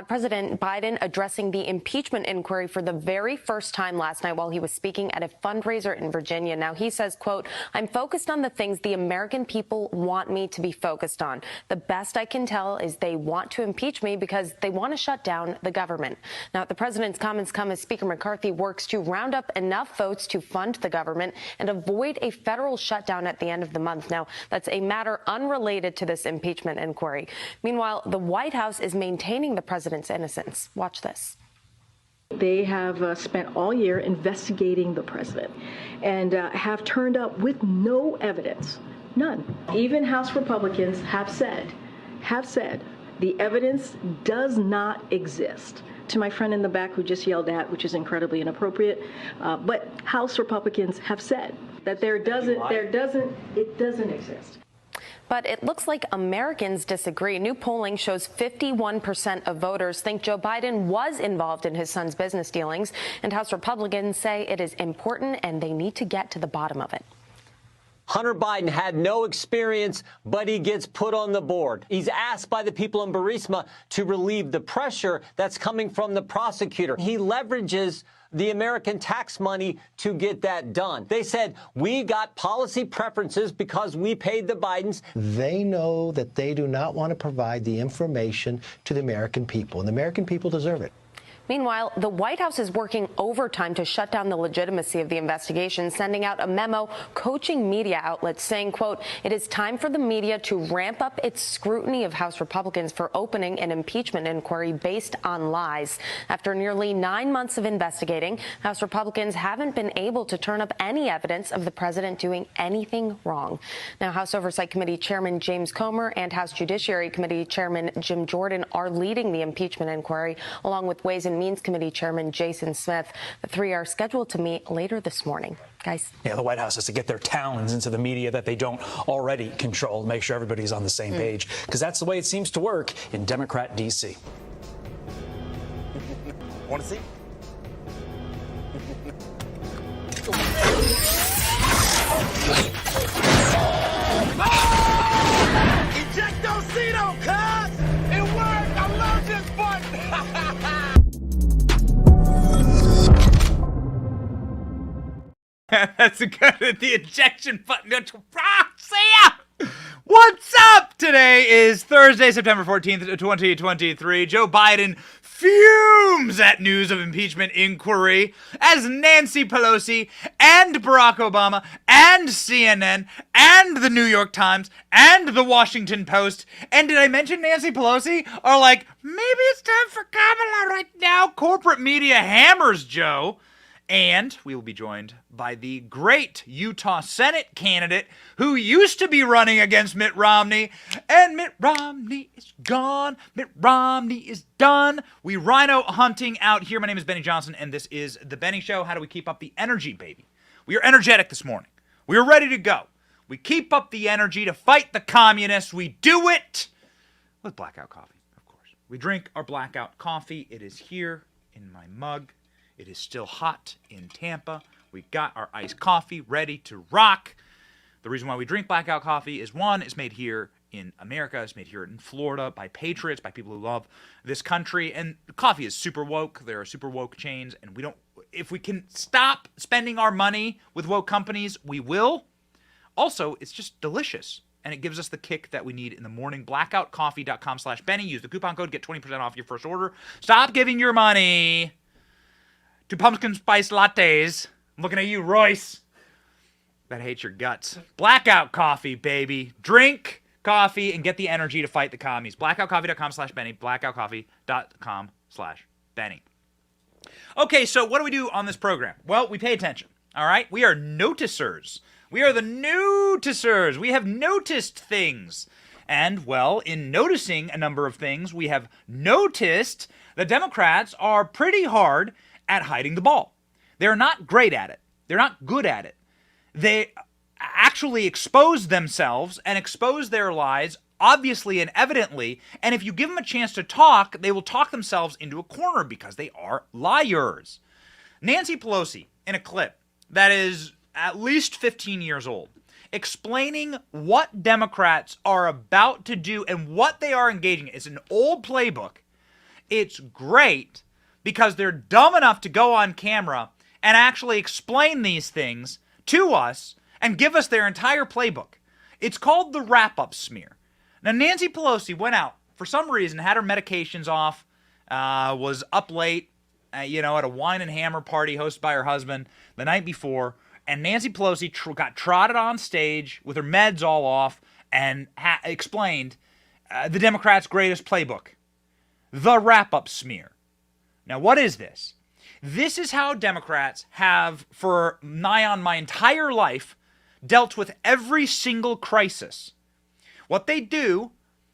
had President Biden addressing the impeachment inquiry for the very first time last night while he was speaking at a fundraiser in Virginia. Now, he says, quote, "I'm focused on the things the American people want me to be focused on. The best I can tell is they want to impeach me because they want to shut down the government." Now, the president's comments come as Speaker McCarthy works to round up enough votes to fund the government and avoid a federal shutdown at the end of the month. Now, that's a matter unrelated to this impeachment inquiry. Meanwhile, the White House is maintaining the president's innocence. Watch this. They have spent all year investigating the president and have turned up with no evidence, none. Even House Republicans have said the evidence does not exist. To my friend in the back who just yelled at, which is incredibly inappropriate, but House Republicans have said that it doesn't exist. But it looks like Americans disagree. New polling shows 51% of voters think Joe Biden was involved in his son's business dealings, and House Republicans say it is important and they need to get to the bottom of it. Hunter Biden had no experience, but he gets put on the board. He's asked by the people in Burisma to relieve the pressure that's coming from the prosecutor. He leverages the American tax money to get that done. They said, we got policy preferences because we paid the Bidens. They know that they do not want to provide the information to the American people, and the American people deserve it. Meanwhile, the White House is working overtime to shut down the legitimacy of the investigation, sending out a memo coaching media outlets saying, quote, "It is time for the media to ramp up its scrutiny of House Republicans for opening an impeachment inquiry based on lies." After nearly 9 months of investigating, House Republicans haven't been able to turn up any evidence of the president doing anything wrong. Now, House Oversight Committee Chairman James Comer and House Judiciary Committee Chairman Jim Jordan are leading the impeachment inquiry, along with Ways and Means Committee Chairman Jason Smith. The three are scheduled to meet later this morning. Guys. Yeah, the White House has to get their talons into the media that they don't already control, make sure everybody's on the same page, because that's the way it seems to work in Democrat D.C. Want to see? Ejectocito, cuz! It worked! I love this button! That's good. The ejection button. See ya! What's up? Today is Thursday, September 14th, 2023. Joe Biden fumes at news of impeachment inquiry as Nancy Pelosi and Barack Obama and CNN and the New York Times and the Washington Post, and did I mention Nancy Pelosi, are like, maybe it's time for Kamala right now. Corporate media hammers Joe. And we will be joined by the great Utah Senate candidate who used to be running against Mitt Romney. And Mitt Romney is gone. Mitt Romney is done. We rhino hunting out here. My name is Benny Johnson, and this is The Benny Show. How do we keep up the energy, baby? We are energetic this morning. We are ready to go. We keep up the energy to fight the communists. We do it with blackout coffee, of course. We drink our blackout coffee. It is here in my mug. It is still hot in Tampa. We got our iced coffee ready to rock. The reason why we drink blackout coffee is, one, it's made here in America. It's made here in Florida by patriots, by people who love this country. And coffee is super woke. There are super woke chains. And if we can stop spending our money with woke companies, we will. Also, it's just delicious. And it gives us the kick that we need in the morning. Blackoutcoffee.com/Benny. Use the coupon code. Get 20% off your first order. Stop giving your money to pumpkin spice lattes. I'm looking at you, Royce. That hates your guts. Blackout coffee, baby. Drink coffee and get the energy to fight the commies. Blackoutcoffee.com/Benny. Blackoutcoffee.com/Benny. Okay, so what do we do on this program? Well, we pay attention, all right? We are noticers. We are the noticers. We have noticed things. And, well, in noticing a number of things, we have noticed the Democrats are pretty hard at hiding the ball. They're not great at it. They're not good at it. They actually expose themselves and expose their lies, obviously and evidently, and if you give them a chance to talk, they will talk themselves into a corner because they are liars. Nancy Pelosi, in a clip that is at least 15 years old, explaining what Democrats are about to do and what they are engaging in. It's an old playbook. It's great because they're dumb enough to go on camera and actually explain these things to us and give us their entire playbook. It's called the wrap-up smear. Now, Nancy Pelosi went out for some reason, had her medications off, was up late, at a wine and hammer party hosted by her husband the night before, and Nancy Pelosi got trotted on stage with her meds all off and explained the Democrats' greatest playbook, the wrap-up smear. Now, what is this? This is how Democrats have, for nigh on my entire life, dealt with every single crisis. What they do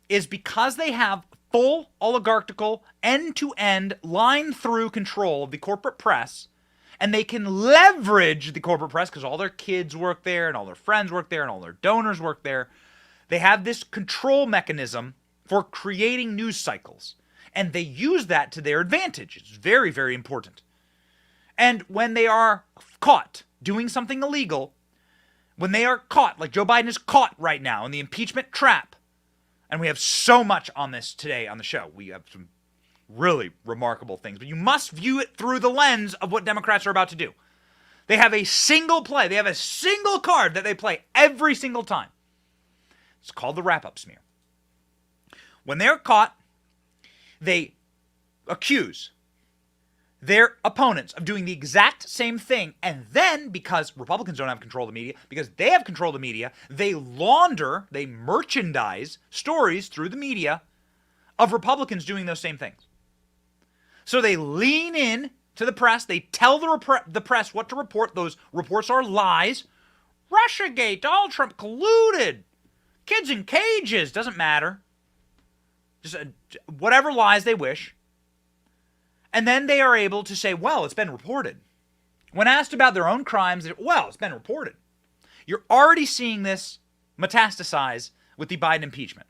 is, because they have full oligarchical, end-to-end, line-through control of the corporate press, and they can leverage the corporate press because all their kids work there and all their friends work there and all their donors work there. They have this control mechanism for creating news cycles, and they use that to their advantage. It's very, very important. And when they are caught doing something illegal, when they are caught, like Joe Biden is caught right now in the impeachment trap, and we have so much on this today on the show. We have some really remarkable things, but you must view it through the lens of what Democrats are about to do. They have a single play. They have a single card that they play every single time. It's called the wrap-up smear. When they're caught, they accuse their opponents of doing the exact same thing, and then, because Republicans don't have control of the media, because they have control of the media, they merchandise stories through the media of Republicans doing those same things. So they lean in to the press, they tell the press what to report. Those reports are lies. Russiagate, Donald Trump colluded, kids in cages, doesn't matter. Just whatever lies they wish. And then they are able to say, well, it's been reported. When asked about their own crimes, well, it's been reported. You're already seeing this metastasize with the Biden impeachment.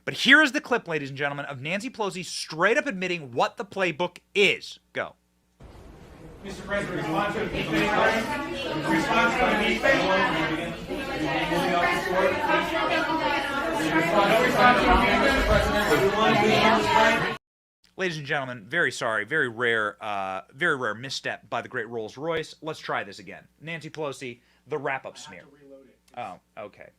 But here is the clip, ladies and gentlemen, of Nancy Pelosi straight up admitting what the playbook is. Go. Mr. President, response to impeachment. Response to impeachment. Ladies and gentlemen, very sorry, very rare misstep by the great Rolls-Royce. Let's try this again. Nancy Pelosi, the wrap-up smear. Oh, okay.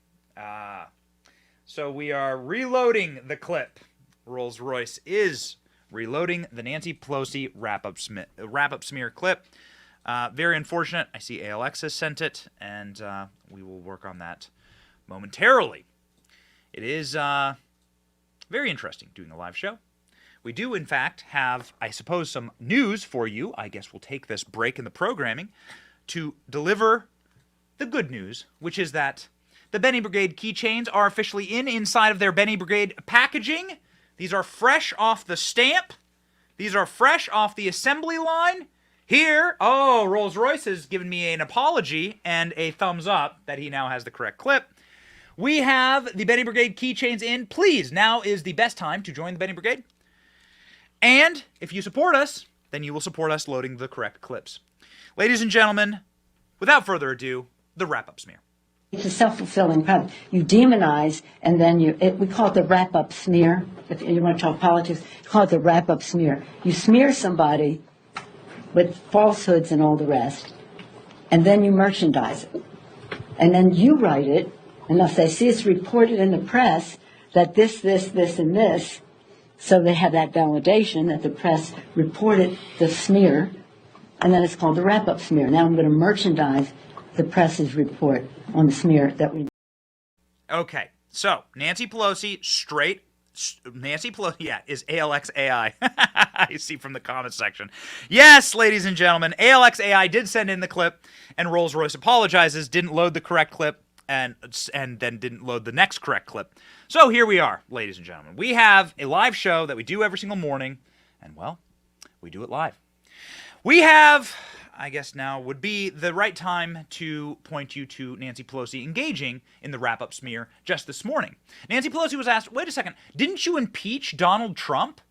So we are reloading the clip. Rolls-Royce is reloading the Nancy Pelosi wrap-up smear clip. Very unfortunate. I see ALX has sent it, and we will work on that momentarily. It is very interesting doing a live show. We do, in fact, have, I suppose, some news for you. I guess we'll take this break in the programming to deliver the good news, which is that the Benny Brigade keychains are officially inside of their Benny Brigade packaging. These are fresh off the stamp. These are fresh off the assembly line. Here, Rolls-Royce has given me an apology and a thumbs up that he now has the correct clip. We have the Benny Brigade keychains in. Please, now is the best time to join the Benny Brigade. And if you support us, then you will support us loading the correct clips. Ladies and gentlemen, without further ado, the wrap-up smear. It's a self-fulfilling prophecy. You demonize, and then we call it the wrap-up smear. If you want to talk politics, call it the wrap-up smear. You smear somebody with falsehoods and all the rest, and then you merchandise it. And then you write it, and if they see it's reported in the press that this, and this, so they have that validation that the press reported the smear, and then it's called the wrap-up smear. Now I'm going to merchandise the press's report on the smear that we... Okay, so Nancy Pelosi, is ALX AI. I see from the comments section. Yes, ladies and gentlemen, ALX AI did send in the clip, and Rolls-Royce apologizes, didn't load the correct clip, and then didn't load the next correct clip. So here we are, ladies and gentlemen. We have a live show that we do every single morning, and, well, we do it live. We have, I guess now would be the right time to point you to Nancy Pelosi engaging in the wrap-up smear just this morning. Nancy Pelosi was asked, wait a second, didn't you impeach Donald Trump?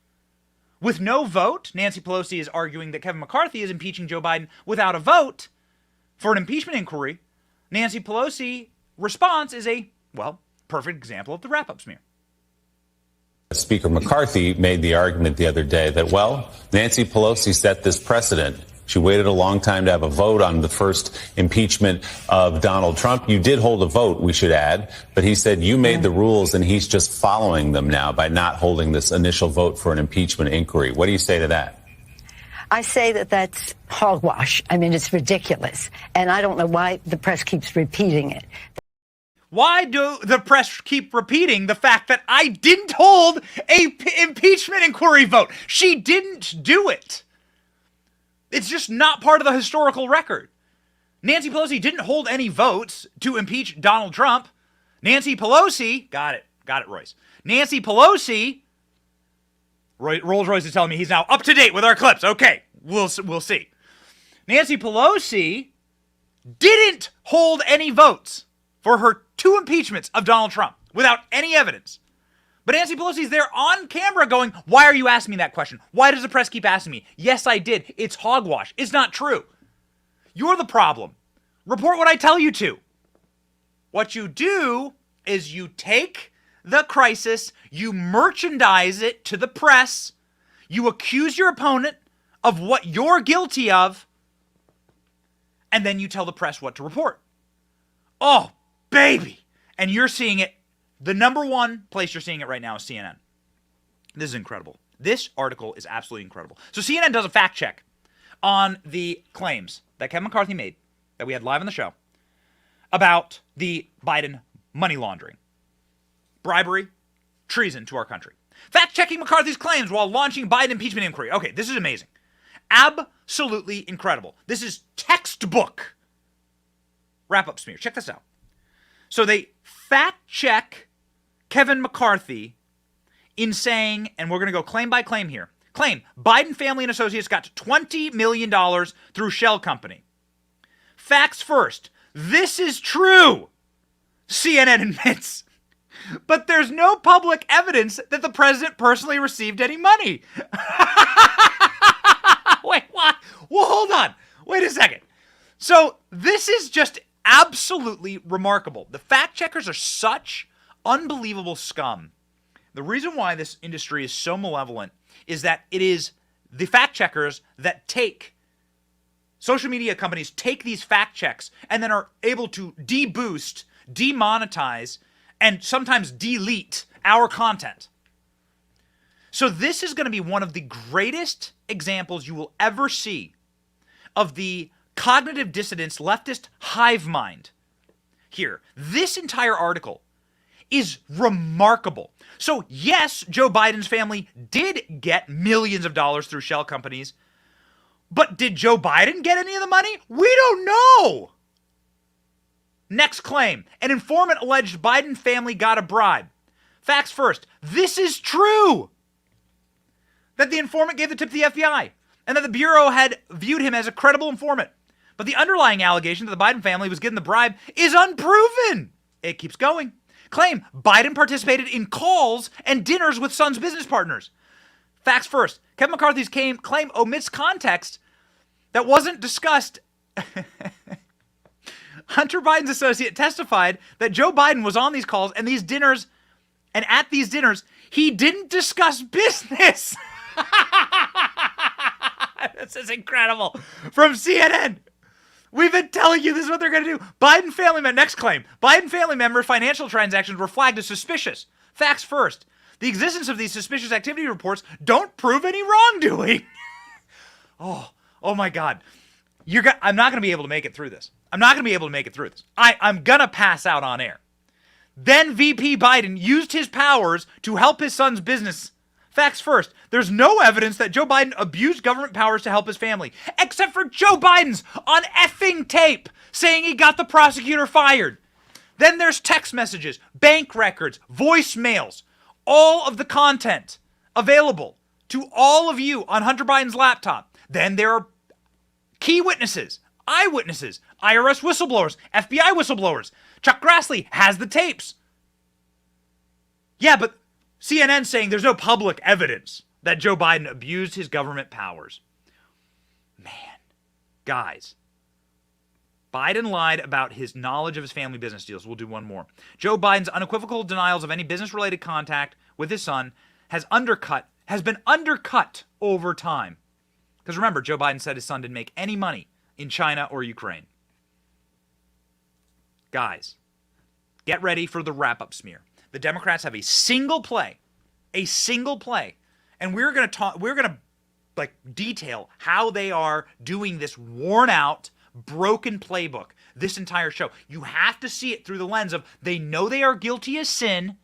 With no vote, Nancy Pelosi is arguing that Kevin McCarthy is impeaching Joe Biden without a vote for an impeachment inquiry. Nancy Pelosi's response is a, well, perfect example of the wrap-up smear. Speaker McCarthy made the argument the other day that, well, Nancy Pelosi set this precedent. She waited a long time to have a vote on the first impeachment of Donald Trump. You did hold a vote, we should add, but he said you made the rules and he's just following them now by not holding this initial vote for an impeachment inquiry. What do you say to that? I say that that's hogwash. I mean, it's ridiculous. And I don't know why the press keeps repeating it. Why do the press keep repeating the fact that I didn't hold a impeachment inquiry vote? She didn't do it. It's just not part of the historical record. Nancy Pelosi didn't hold any votes to impeach Donald Trump. Nancy Pelosi, got it, Royce. Nancy Pelosi, Rolls-Royce is telling me he's now up to date with our clips. Okay, we'll see. Nancy Pelosi didn't hold any votes for her 2 impeachments of Donald Trump without any evidence. But Nancy Pelosi's there on camera going, why are you asking me that question? Why does the press keep asking me? Yes, I did. It's hogwash. It's not true. You're the problem. Report what I tell you to. What you do is you take the crisis, you merchandise it to the press, you accuse your opponent of what you're guilty of, and then you tell the press what to report. Oh, baby. And you're seeing it. The number one place you're seeing it right now is CNN. This is incredible. This article is absolutely incredible. So CNN does a fact check on the claims that Kevin McCarthy made, that we had live on the show, about the Biden money laundering, bribery, treason to our country. Fact-checking McCarthy's claims while launching Biden impeachment inquiry. Okay, this is amazing. Absolutely incredible. This is textbook wrap-up smear. Check this out. So they fact-check Kevin McCarthy in saying, and we're going to go claim by claim here, claim Biden family and associates got $20 million through shell company. Facts first. This is true, CNN admits. But there's no public evidence that the president personally received any money. Wait, what? Well, hold on. Wait a second. So this is just absolutely remarkable. The fact checkers are such unbelievable scum. The reason why this industry is so malevolent is that it is the fact checkers that take, social media companies take these fact checks and then are able to deboost, demonetize, and sometimes delete our content. So this is going to be one of the greatest examples you will ever see of the cognitive dissonance, leftist hive mind here. This entire article is remarkable. So yes, Joe Biden's family did get millions of dollars through shell companies, but did Joe Biden get any of the money? We don't know. Next claim. An informant alleged Biden family got a bribe. Facts first. This is true. That the informant gave the tip to the FBI and that the Bureau had viewed him as a credible informant. But the underlying allegation that the Biden family was given the bribe is unproven. It keeps going. Claim Biden participated in calls and dinners with son's business partners. Facts first. Kevin McCarthy's claim omits context that wasn't discussed. Hunter Biden's associate testified that Joe Biden was on these calls and these dinners, and at these dinners, he didn't discuss business. This is incredible. From CNN. We've been telling you this is what they're going to do. Biden family member, next claim. Biden family member financial transactions were flagged as suspicious. Facts first. The existence of these suspicious activity reports don't prove any wrongdoing. Oh my God. I'm not going to be able to make it through this. I'm going to pass out on air. Then VP Biden used his powers to help his son's business. Facts first. There's no evidence that Joe Biden abused government powers to help his family, except for Joe Biden's on effing tape saying he got the prosecutor fired. Then there's text messages, bank records, voicemails, all of the content available to all of you on Hunter Biden's laptop. Then there are key witnesses, eyewitnesses, IRS whistleblowers, FBI whistleblowers. Chuck Grassley has the tapes. Yeah, but CNN saying there's no public evidence that Joe Biden abused his government powers. Man, guys, Biden lied about his knowledge of his family business deals. We'll do one more. Joe Biden's unequivocal denials of any business-related contact with his son has been undercut over time. Because remember, Joe Biden said his son didn't make any money in China or Ukraine. Guys, get ready for the wrap-up smear. The Democrats have a single play, and we're going to detail how they are doing this worn-out, broken playbook this entire show. You have to see it through the lens of they know they are guilty as sin,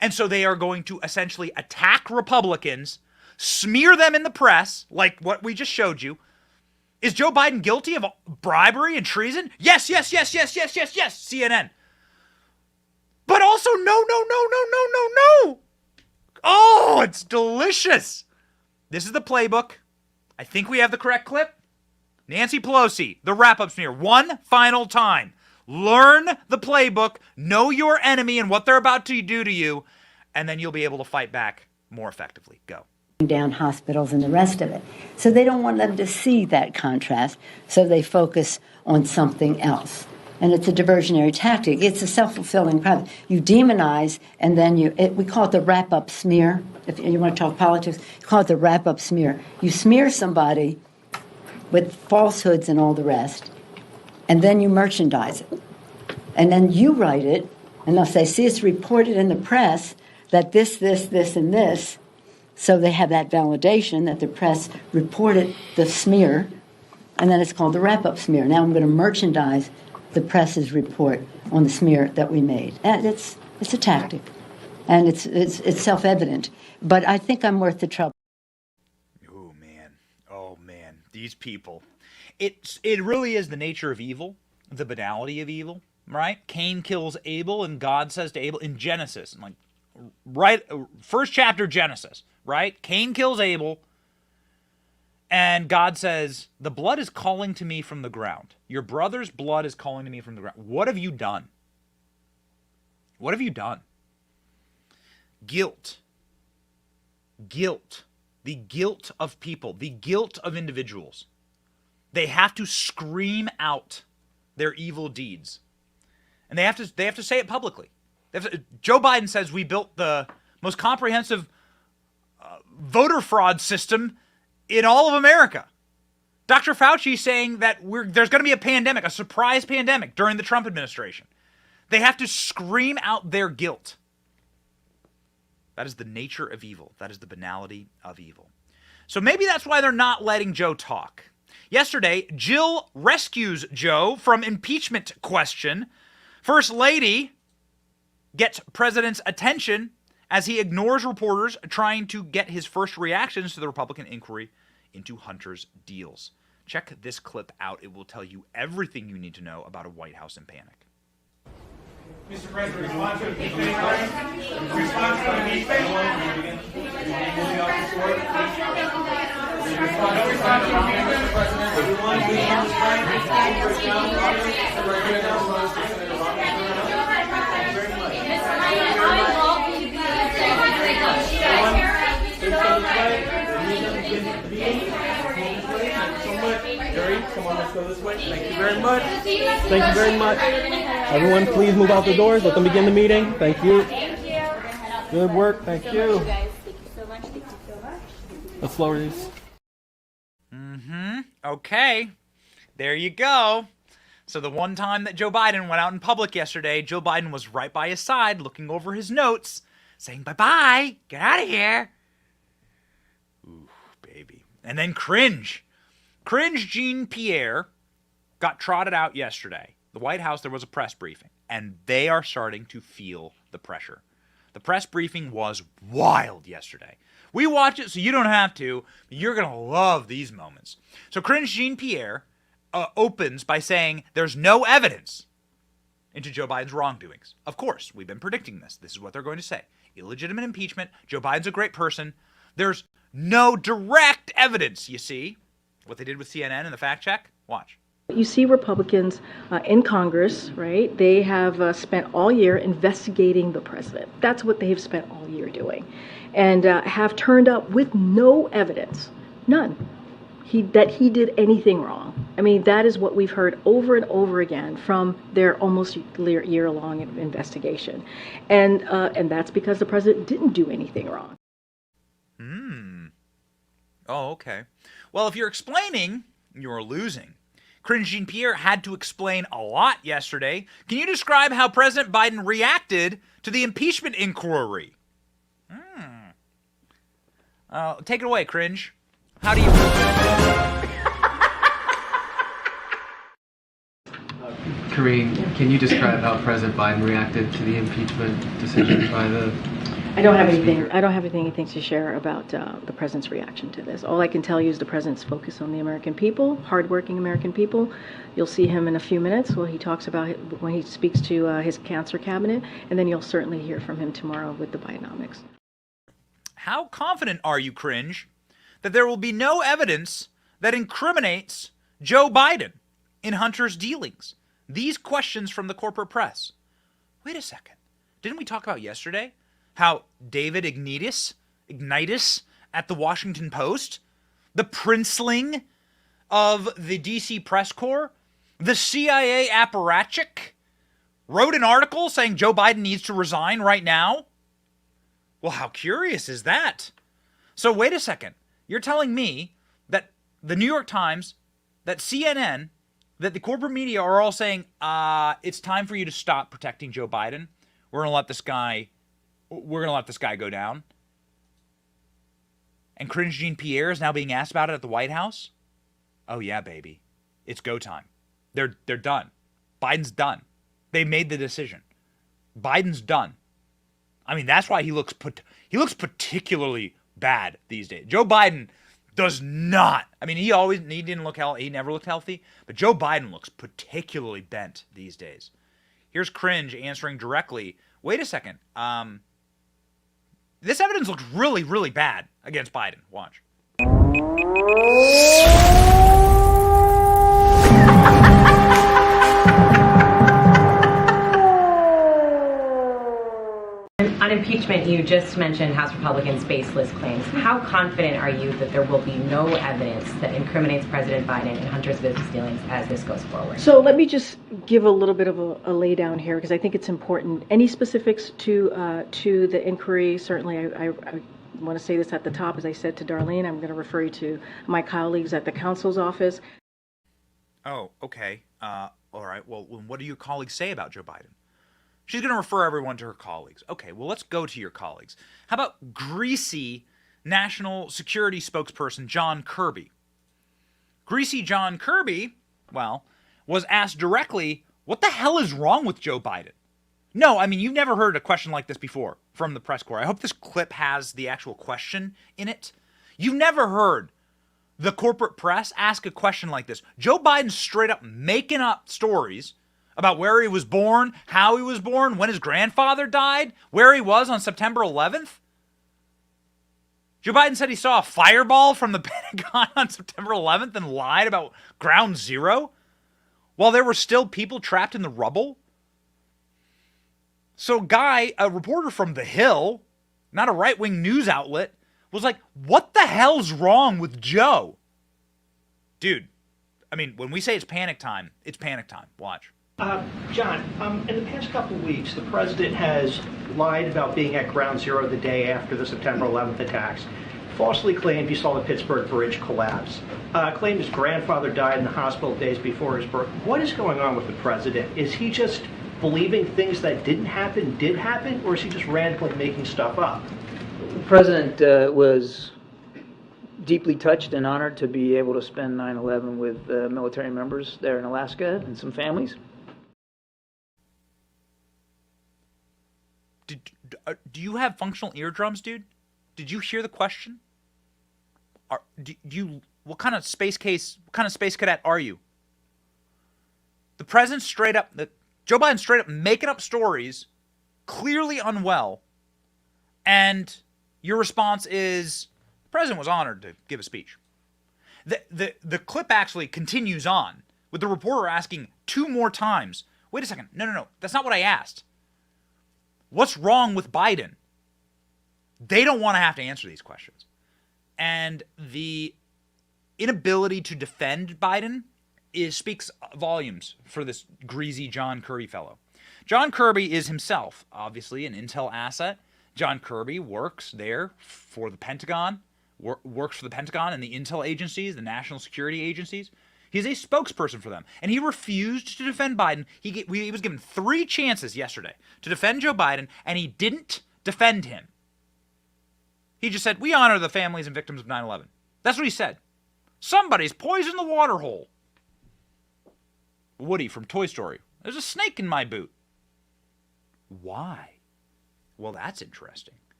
and so they are going to essentially attack Republicans, smear them in the press, like what we just showed you. Is Joe Biden guilty of bribery and treason? Yes, CNN. But also, no. Oh, it's delicious. This is the playbook. I think we have the correct clip. Nancy Pelosi, the wrap-up smear. One final time. Learn the playbook, know your enemy and what they're about to do to you, and then you'll be able to fight back more effectively. Go. Down hospitals and the rest of it. So they don't want them to see that contrast, so they focus on something else. And it's a diversionary tactic. It's a self-fulfilling prophecy. You demonize, and then we call it the wrap-up smear. If you want to talk politics, you call it the wrap-up smear. You smear somebody with falsehoods and all the rest, and then you merchandise it. And then you write it, and they'll say, see, it's reported in the press that this, and this. So they have that validation that the press reported the smear, and then it's called the wrap-up smear. Now I'm going to merchandise the press's report on the smear that we made. And it's a tactic, and it's self-evident. But I think I'm worth the trouble. Oh man, these people. It really is the nature of evil, the banality of evil, right? Cain kills Abel, and God says to Abel in Genesis, first chapter Genesis, right? Cain kills Abel, and God says, the blood is calling to me from the ground. Your brother's blood is calling to me from the ground. What have you done? What have you done? Guilt. The guilt of people, the guilt of individuals. They have to scream out their evil deeds. And they have to say it publicly. Joe Biden says we built the most comprehensive voter fraud system in all of America. Dr. Fauci is saying that there's going to be a pandemic, a surprise pandemic during the Trump administration. They have to scream out their guilt. That is the nature of evil. That is the banality of evil. So maybe that's why they're not letting Joe talk. Yesterday, Jill rescues Joe from impeachment question. First Lady gets president's attention as he ignores reporters trying to get his first reactions to the Republican inquiry into Hunter's deals. Check this clip out. It will tell you everything you need to know about a White House in panic. Mr. President, response to impeachment. Response to impeachment. Come on, let's go this way. Thank you very much. Thank you very much. Everyone, please move out the doors. Let them begin the meeting. Thank you. Thank you. Good work. Thank you. Thank you so much. Thank you so much. Let's lower these. Okay. There you go. So the one time that Joe Biden went out in public yesterday, Joe Biden was right by his side looking over his notes, saying, bye-bye, get out of here. Ooh, baby. And then cringe. Cringe Jean-Pierre got trotted out yesterday. The White House, there was a press briefing, and they are starting to feel the pressure. The press briefing was wild yesterday. We watch it so you don't have to, but you're going to love these moments. So Cringe Jean-Pierre opens by saying there's no evidence into Joe Biden's wrongdoings. Of course, we've been predicting this. This is what they're going to say. Illegitimate impeachment. Joe Biden's a great person. There's no direct evidence, you see. What they did with CNN and the fact check? Watch. You see Republicans in Congress, right? They have spent all year investigating the president. That's what they have spent all year doing. And have turned up with no evidence, none, that he did anything wrong. I mean, that is what we've heard over and over again from their almost year-long investigation. And that's because the president didn't do anything wrong. Oh, okay. Well, if you're explaining, you're losing. Karine Jean-Pierre had to explain a lot yesterday. Can you describe how President Biden reacted to the impeachment inquiry? Take it away, Cringe. How do you... Karine, can you describe how President Biden reacted to the impeachment decision by the... I don't have anything to share about the president's reaction to this. All I can tell you is the president's focus on the American people, hardworking American people. You'll see him in a few minutes when he speaks to his cancer cabinet, and then you'll certainly hear from him tomorrow with the Bidenomics. How confident are you, Cringe, that there will be no evidence that incriminates Joe Biden in Hunter's dealings? These questions from the corporate press. Wait a second. Didn't we talk about yesterday how David Ignitis at the Washington Post, the princeling of the D.C. press corps, the CIA apparatchik, wrote an article saying Joe Biden needs to resign right now? Well, how curious is that? So wait a second. You're telling me that the New York Times, that CNN, that the corporate media are all saying, it's time for you to stop protecting Joe Biden. We're going to let this guy go down. And Karine Jean-Pierre is now being asked about it at the White House? Oh yeah, baby. It's go time. They're done. Biden's done. They made the decision. Biden's done. I mean, that's why he looks particularly bad these days. Joe Biden does not. I mean, he didn't look healthy. He never looked healthy. But Joe Biden looks particularly bent these days. Here's Cringe answering directly. Wait a second. This evidence looks really, really bad against Biden. Watch. On impeachment, you just mentioned House Republicans' baseless claims. How confident are you that there will be no evidence that incriminates President Biden in Hunter's business dealings as this goes forward? So let me just give a little bit of a lay down here, because I think it's important. Any specifics to the inquiry, certainly I want to say this at the top. As I said to Darlene, I'm going to refer you to my colleagues at the counsel's office. Oh, okay. All right. Well, what do your colleagues say about Joe Biden? She's going to refer everyone to her colleagues. Okay, well, let's go to your colleagues. How about greasy National Security spokesperson John Kirby? Greasy John Kirby, well, was asked directly, what the hell is wrong with Joe Biden? No, I mean, you've never heard a question like this before from the press corps. I hope this clip has the actual question in it. You've never heard the corporate press ask a question like this. Joe Biden's straight up making up stories about where he was born, how he was born, when his grandfather died, where he was on September 11th. Joe Biden said he saw a fireball from the Pentagon on September 11th and lied about Ground Zero while there were still people trapped in the rubble. So a reporter from The Hill, not a right-wing news outlet, was like, what the hell's wrong with Joe? Dude, I mean, when we say it's panic time, it's panic time. Watch. John, in the past couple of weeks, the president has lied about being at Ground Zero the day after the September 11th attacks, falsely claimed he saw the Pittsburgh Bridge collapse, claimed his grandfather died in the hospital days before his birth. What is going on with the president? Is he just believing things that didn't happen did happen, or is he just randomly making stuff up? The president was deeply touched and honored to be able to spend 9/11 with military members there in Alaska and some families. Do you have functional eardrums, dude? Did you hear the question? What kind of space cadet are you? The president Joe Biden straight up making up stories, clearly unwell, and your response is, the president was honored to give a speech. The clip actually continues on with the reporter asking 2 more times, wait a second, no, that's not what I asked. What's wrong with Biden? They don't want to have to answer these questions. And the inability to defend Biden speaks volumes for this greasy John Kirby fellow. John Kirby is himself, obviously, an intel asset. John Kirby works there for the Pentagon, works for the Pentagon and the intel agencies, the national security agencies. He's a spokesperson for them, and he refused to defend Biden. He was given 3 chances yesterday to defend Joe Biden, and he didn't defend him. He just said, we honor the families and victims of 9/11. That's what he said. Somebody's poisoned the water hole. Woody from Toy Story. There's a snake in my boot. Why? Well, that's interesting.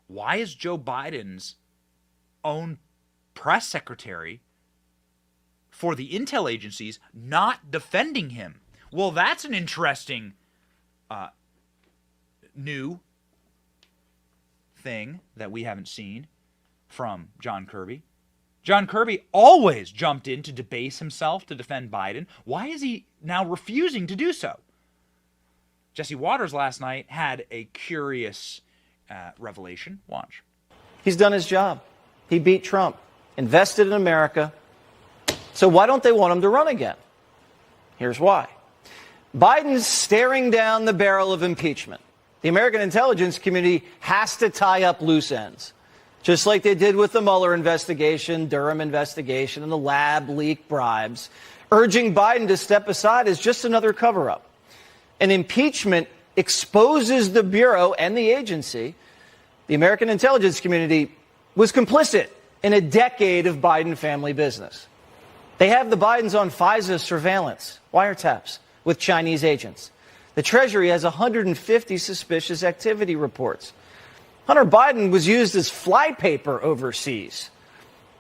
Why is Joe Biden's own press secretary for the intel agencies not defending him? Well, that's an interesting new thing that we haven't seen from John Kirby. John Kirby always jumped in to debase himself to defend Biden. Why is he now refusing to do so? Jesse Waters last night had a curious revelation. Watch. He's done his job. He beat Trump, invested in America. So why don't they want him to run again? Here's why. Biden's staring down the barrel of impeachment. The American intelligence community has to tie up loose ends, just like they did with the Mueller investigation, Durham investigation, and the lab leak bribes. Urging Biden to step aside is just another cover-up. An impeachment exposes the Bureau and the agency. The American intelligence community was complicit in a decade of Biden family business. They have the Bidens on FISA surveillance, wiretaps, with Chinese agents. The Treasury has 150 suspicious activity reports. Hunter Biden was used as flypaper overseas.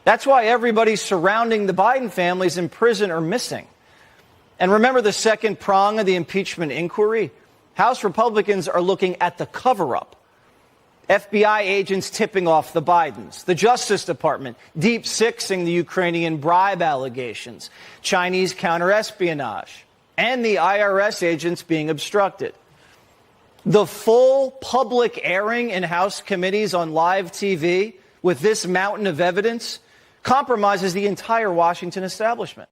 That's why everybody surrounding the Biden families in prison are missing. And remember the second prong of the impeachment inquiry? House Republicans are looking at the cover-up. FBI agents tipping off the Bidens, the Justice Department deep-sixing the Ukrainian bribe allegations, Chinese counterespionage, and the IRS agents being obstructed. The full public airing in House committees on live TV with this mountain of evidence compromises the entire Washington establishment.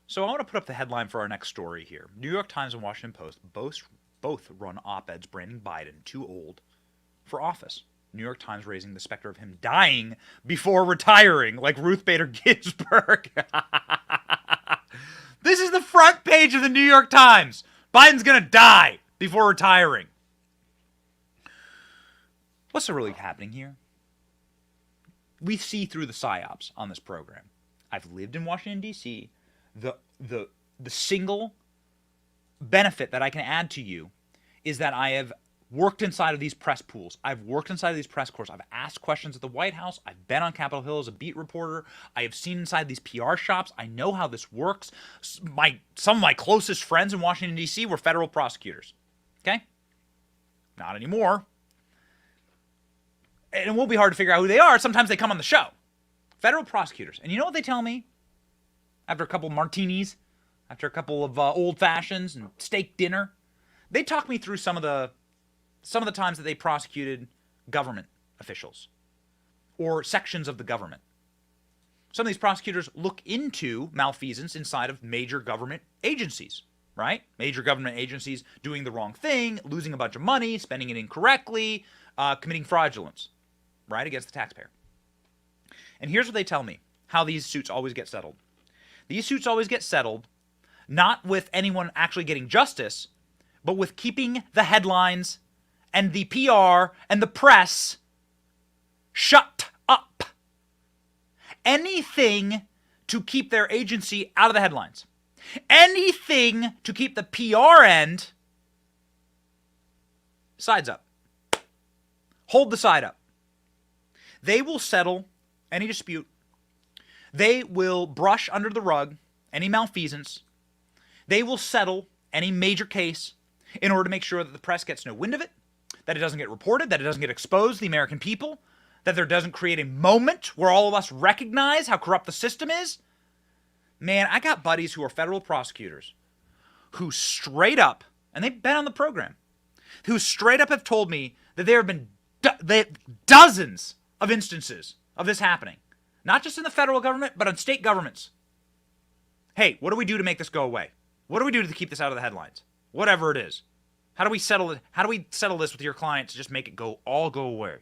So I want to put up the headline for our next story here. New York Times and Washington Post both run op-eds branding Biden too old for office. New York Times raising the specter of him dying before retiring, like Ruth Bader Ginsburg. This is the front page of the New York Times. Biden's going to die before retiring. What's really happening here? We see through the psyops on this program. I've lived in Washington, D.C. The single benefit that I can add to you is that I have worked inside of these press pools. I've worked inside of these press corps. I've asked questions at the White House. I've been on Capitol Hill as a beat reporter. I have seen inside these PR shops. I know how this works. Some of my closest friends in Washington, D.C. were federal prosecutors. Okay? Not anymore. And it won't be hard to figure out who they are. Sometimes they come on the show. Federal prosecutors. And you know what they tell me? After a couple of martinis, after a couple of old fashions and steak dinner, they talk me through some of the times that they prosecuted government officials or sections of the government. Some of these prosecutors look into malfeasance inside of major government agencies, right? Major government agencies doing the wrong thing, losing a bunch of money, spending it incorrectly, committing fraudulence, right, against the taxpayer. And here's what they tell me, how these suits always get settled. These suits always get settled not with anyone actually getting justice, but with keeping the headlines and the PR and the press shut up. Anything to keep their agency out of the headlines. Anything to keep the PR end sides up. Hold the side up. They will settle any dispute. They will brush under the rug any malfeasance. They will settle any major case in order to make sure that the press gets no wind of it, that it doesn't get reported, that it doesn't get exposed to the American people, that there doesn't create a moment where all of us recognize how corrupt the system is. Man, I got buddies who are federal prosecutors who straight up, and they've been on the program, who straight up have told me that there have been dozens of instances of this happening. Not just in the federal government, but in state governments. hey, what do we do to make this go away? What do we do to keep this out of the headlines? Whatever it is. How do we settle it? How do we settle this with your client to just make it go away?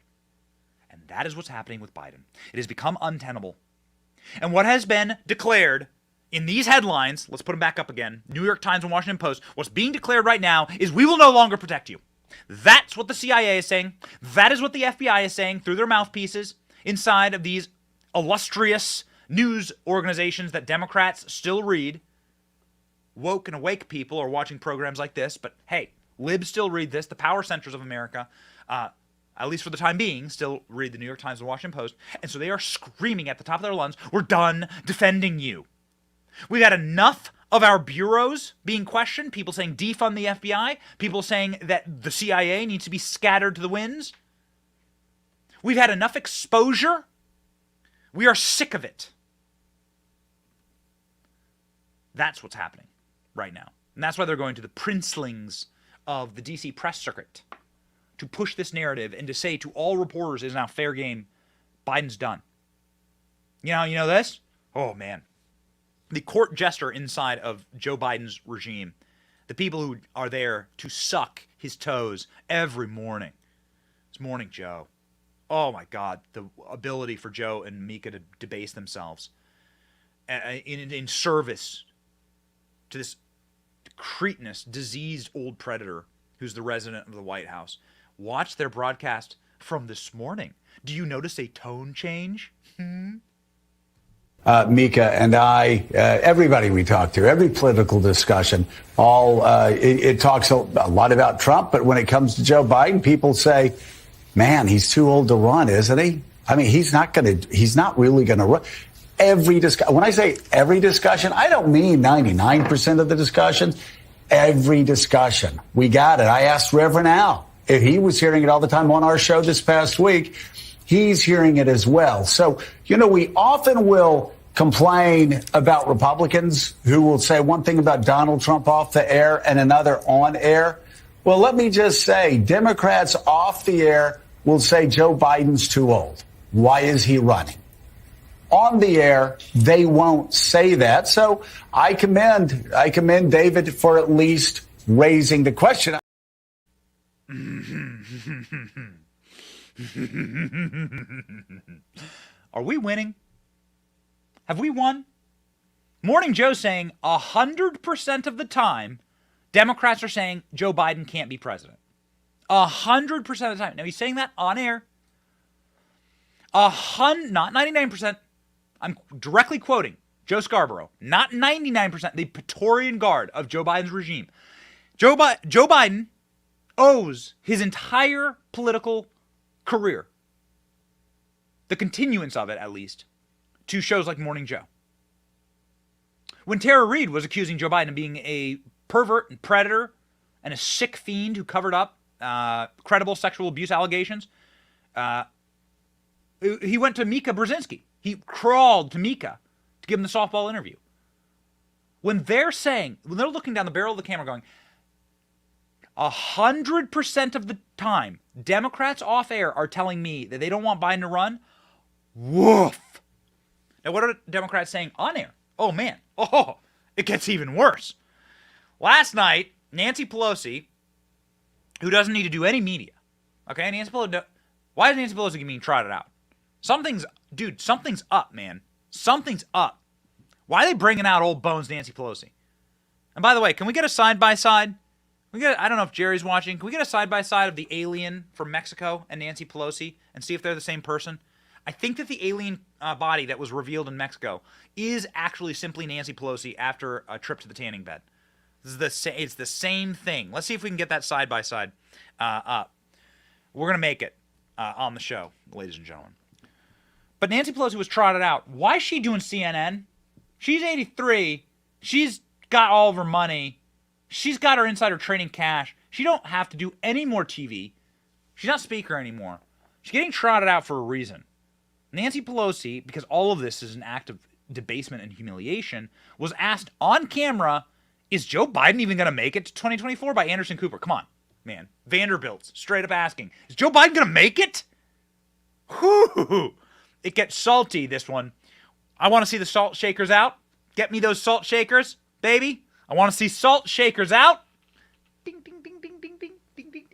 And that is what's happening with Biden. It has become untenable. And what has been declared in these headlines, let's put them back up again, New York Times and Washington Post, what's being declared right now is we will no longer protect you. That's what the CIA is saying. That is what the FBI is saying through their mouthpieces inside of these illustrious news organizations that Democrats still read. Woke and awake people are watching programs like this, but hey, libs still read this. The power centers of America, at least for the time being, still read the New York Times and Washington Post. And so they are screaming at the top of their lungs, we're done defending you. We got enough of our bureaus being questioned, people saying defund the FBI, people saying that the CIA needs to be scattered to the winds. We've had enough exposure. We are sick of it. That's what's happening right now. And that's why they're going to the princelings of the DC press circuit to push this narrative and to say to all reporters, it is now fair game. Biden's done. You know this? Oh, man. The court jester inside of Joe Biden's regime, the people who are there to suck his toes every morning. It's Morning Joe. Oh, my God. The ability for Joe and Mika to debase themselves in service to this cretinous, diseased old predator who's the resident of the White House. Watch their broadcast from this morning. Do you notice a tone change? Mika and I, everybody we talk to, every political discussion, it talks a lot about Trump, but when it comes to Joe Biden, people say, man, he's too old to run, isn't he? I mean, he's not really going to run. When I say every discussion, I don't mean 99% of the discussions. Every discussion. We got it. I asked Reverend Al if he was hearing it all the time on our show this past week. He's hearing it as well. So, we often will complain about Republicans who will say one thing about Donald Trump off the air and another on air. Well, let me just say, Democrats off the air will say Joe Biden's too old. Why is he running? On the air, they won't say that. So I commend David for at least raising the question. Are we winning? Have we won? Morning Joe saying 100% of the time, Democrats are saying Joe Biden can't be president. 100% of the time. Now he's saying that on air. Not 99%. I'm directly quoting Joe Scarborough. Not 99%. The Praetorian Guard of Joe Biden's regime. Joe Biden owes his entire political career, the continuance of it at least, to shows like Morning Joe. When Tara Reid was accusing Joe Biden of being a pervert and predator and a sick fiend who covered up credible sexual abuse allegations, he went to Mika Brzezinski. He crawled to Mika to give him the softball interview. When they're looking down the barrel of the camera going, 100% of the time, Democrats off air are telling me that they don't want Biden to run. Woof. Now, what are Democrats saying on air? Oh, man. Oh, it gets even worse. Last night, Nancy Pelosi, who doesn't need to do any media, okay? Nancy Pelosi, why is Nancy Pelosi being trotted out? Something's up, man. Something's up. Why are they bringing out old bones Nancy Pelosi? And by the way, can we get a side-by-side? I don't know if Jerry's watching. Can we get a side-by-side of the alien from Mexico and Nancy Pelosi and see if they're the same person? I think that the alien body that was revealed in Mexico is actually simply Nancy Pelosi after a trip to the tanning bed. It's the same thing. Let's see if we can get that side-by-side up. We're going to make it on the show, ladies and gentlemen. But Nancy Pelosi was trotted out. Why is she doing CNN? She's 83. She's got all of her money. She's got her insider trading cash. She don't have to do any more TV. She's not speaker anymore. She's getting trotted out for a reason. Nancy Pelosi, because all of this is an act of debasement and humiliation, was asked on camera, is Joe Biden even going to make it to 2024 by Anderson Cooper? Come on, man. Vanderbilt's straight up asking, is Joe Biden going to make it? Whoo! It gets salty, this one. I want to see the salt shakers out. Get me those salt shakers, baby. I want to see salt shakers out. Ding, ding, ding, ding, ding, ding, ding, ding,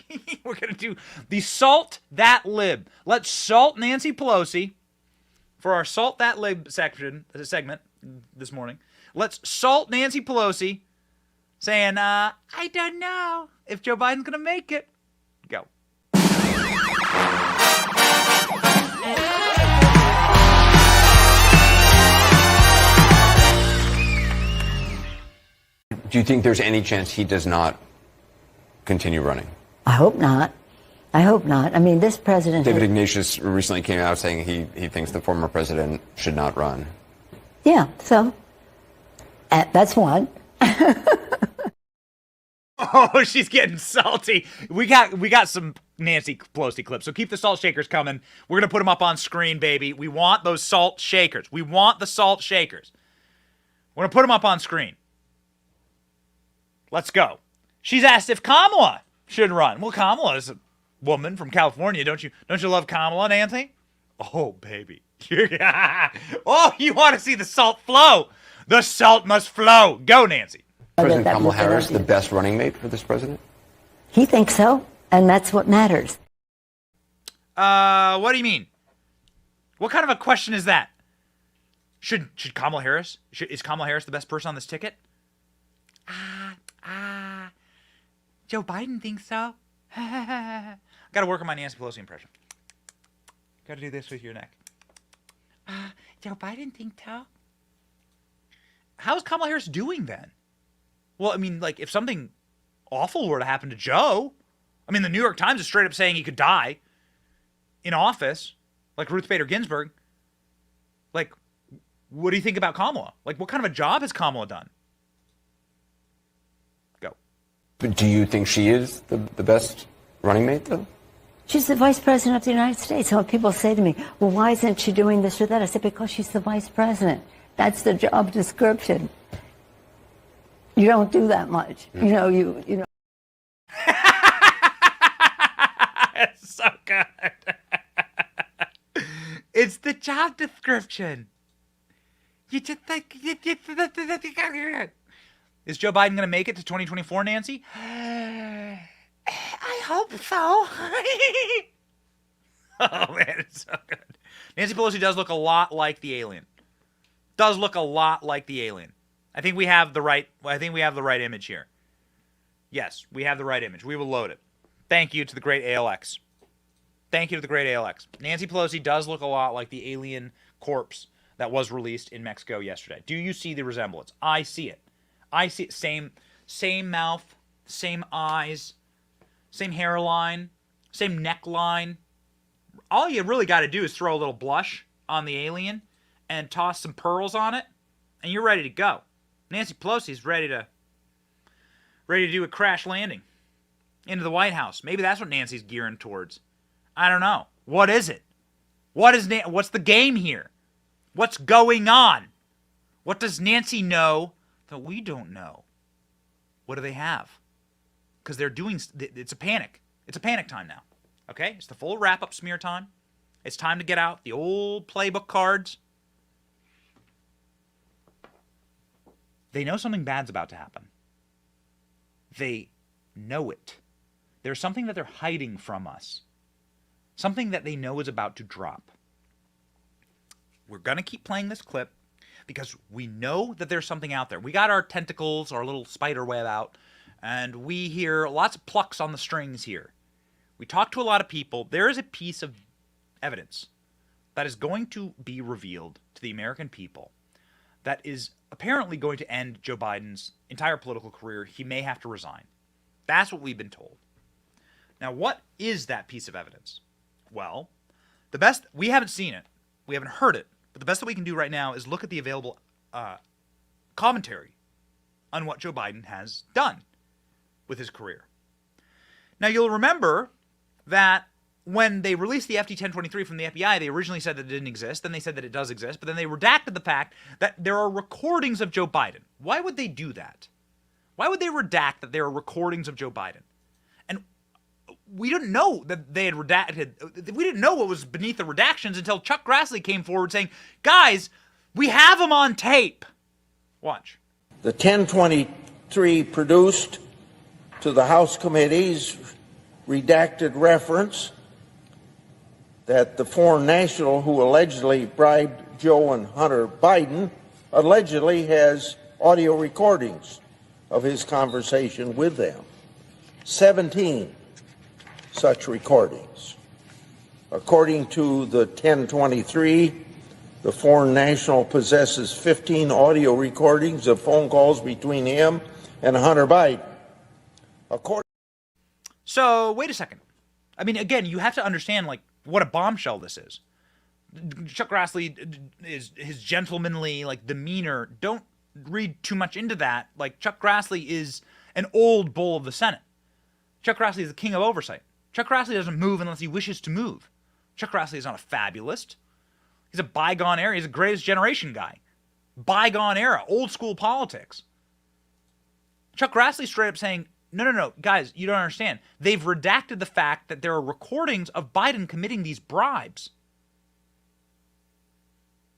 ding. We're going to do the Salt That Lib. Let's salt Nancy Pelosi for our Salt That Lib segment this morning. Let's salt Nancy Pelosi saying, I don't know if Joe Biden's going to make it. Go. Do you think there's any chance he does not continue running? I hope not. I hope not. I mean, this president... David Ignatius recently came out saying he thinks the former president should not run. Yeah, so that's one. Oh, she's getting salty. We got some Nancy Pelosi clips, so keep the salt shakers coming. We're going to put them up on screen, baby. We want those salt shakers. We want the salt shakers. We're going to put them up on screen. Let's go. She's asked if Kamala should run. Well, Kamala is a woman from California. Don't you love Kamala, Nancy? Oh, baby. Oh, you want to see the salt flow. The salt must flow. Go, Nancy. President Kamala Harris, the best running mate for this president? He thinks so, and that's what matters. What do you mean? What kind of a question is that? Should Kamala Harris? Is Kamala Harris the best person on this ticket? Joe Biden thinks so. Got to work on my Nancy Pelosi impression. Got to do this with your neck. Joe Biden thinks so. How's Kamala Harris doing then? Well, I mean, like, if something awful were to happen to Joe, I mean, the New York Times is straight up saying he could die in office, like Ruth Bader Ginsburg. Like, what do you think about Kamala? Like, what kind of a job has Kamala done? Go. But do you think she is the best running mate, though? She's the vice president of the United States. So when people say to me, well, why isn't she doing this or that? I said, because she's the vice president. That's the job description. You don't do that much. You know. It's so good. It's the job description. You just think. Is Joe Biden going to make it to 2024, Nancy? I hope so. Oh, man, it's so good. Nancy Pelosi does look a lot like the alien. Does look a lot like the alien. I think we have the right image here. Yes, we have the right image. We will load it. Thank you to the great ALX. Thank you to the great ALX. Nancy Pelosi does look a lot like the alien corpse that was released in Mexico yesterday. Do you see the resemblance? I see it. I see it. Same mouth, same eyes, same hairline, same neckline. All you really got to do is throw a little blush on the alien and toss some pearls on it, and you're ready to go. Nancy Pelosi's ready to do a crash landing into the White House. Maybe that's what Nancy's gearing towards. I don't know. What is it? What's the game here? What's going on? What does Nancy know that we don't know? What do they have? Because it's a panic. It's a panic time now. Okay? It's the full wrap-up smear time. It's time to get out the old playbook cards. They know something bad's about to happen. They know it. There's something that they're hiding from us. Something that they know is about to drop. We're going to keep playing this clip because we know that there's something out there. We got our tentacles, our little spider web out, and we hear lots of plucks on the strings here. We talk to a lot of people. There is a piece of evidence that is going to be revealed to the American people that is apparently going to end Joe Biden's entire political career. He may have to resign. That's what we've been told. Now, what is that piece of evidence? Well, we haven't seen it. We haven't heard it. But the best that we can do right now is look at the available commentary on what Joe Biden has done with his career. Now, you'll remember that when they released the FD-1023 from the FBI, they originally said that it didn't exist. Then they said that it does exist. But then they redacted the fact that there are recordings of Joe Biden. Why would they do that? Why would they redact that there are recordings of Joe Biden? And we didn't know that they had redacted. We didn't know what was beneath the redactions until Chuck Grassley came forward saying, guys, we have them on tape. Watch. The 1023 produced to the House committees redacted reference that the foreign national who allegedly bribed Joe and Hunter Biden allegedly has audio recordings of his conversation with them. 17 such recordings. According to the 1023, the foreign national possesses 15 audio recordings of phone calls between him and Hunter Biden. So, wait a second. I mean, again, you have to understand, like, what a bombshell this is. Chuck Grassley is his gentlemanly, like, demeanor. Don't read too much into that. Like, Chuck Grassley is an old bull of the Senate. Chuck Grassley is the king of oversight. Chuck Grassley doesn't move unless he wishes to move. Chuck Grassley is not a fabulist. He's a bygone era. He's a greatest generation guy. Bygone era. Old school politics. Chuck Grassley straight up saying, no, guys, you don't understand. They've redacted the fact that there are recordings of Biden committing these bribes.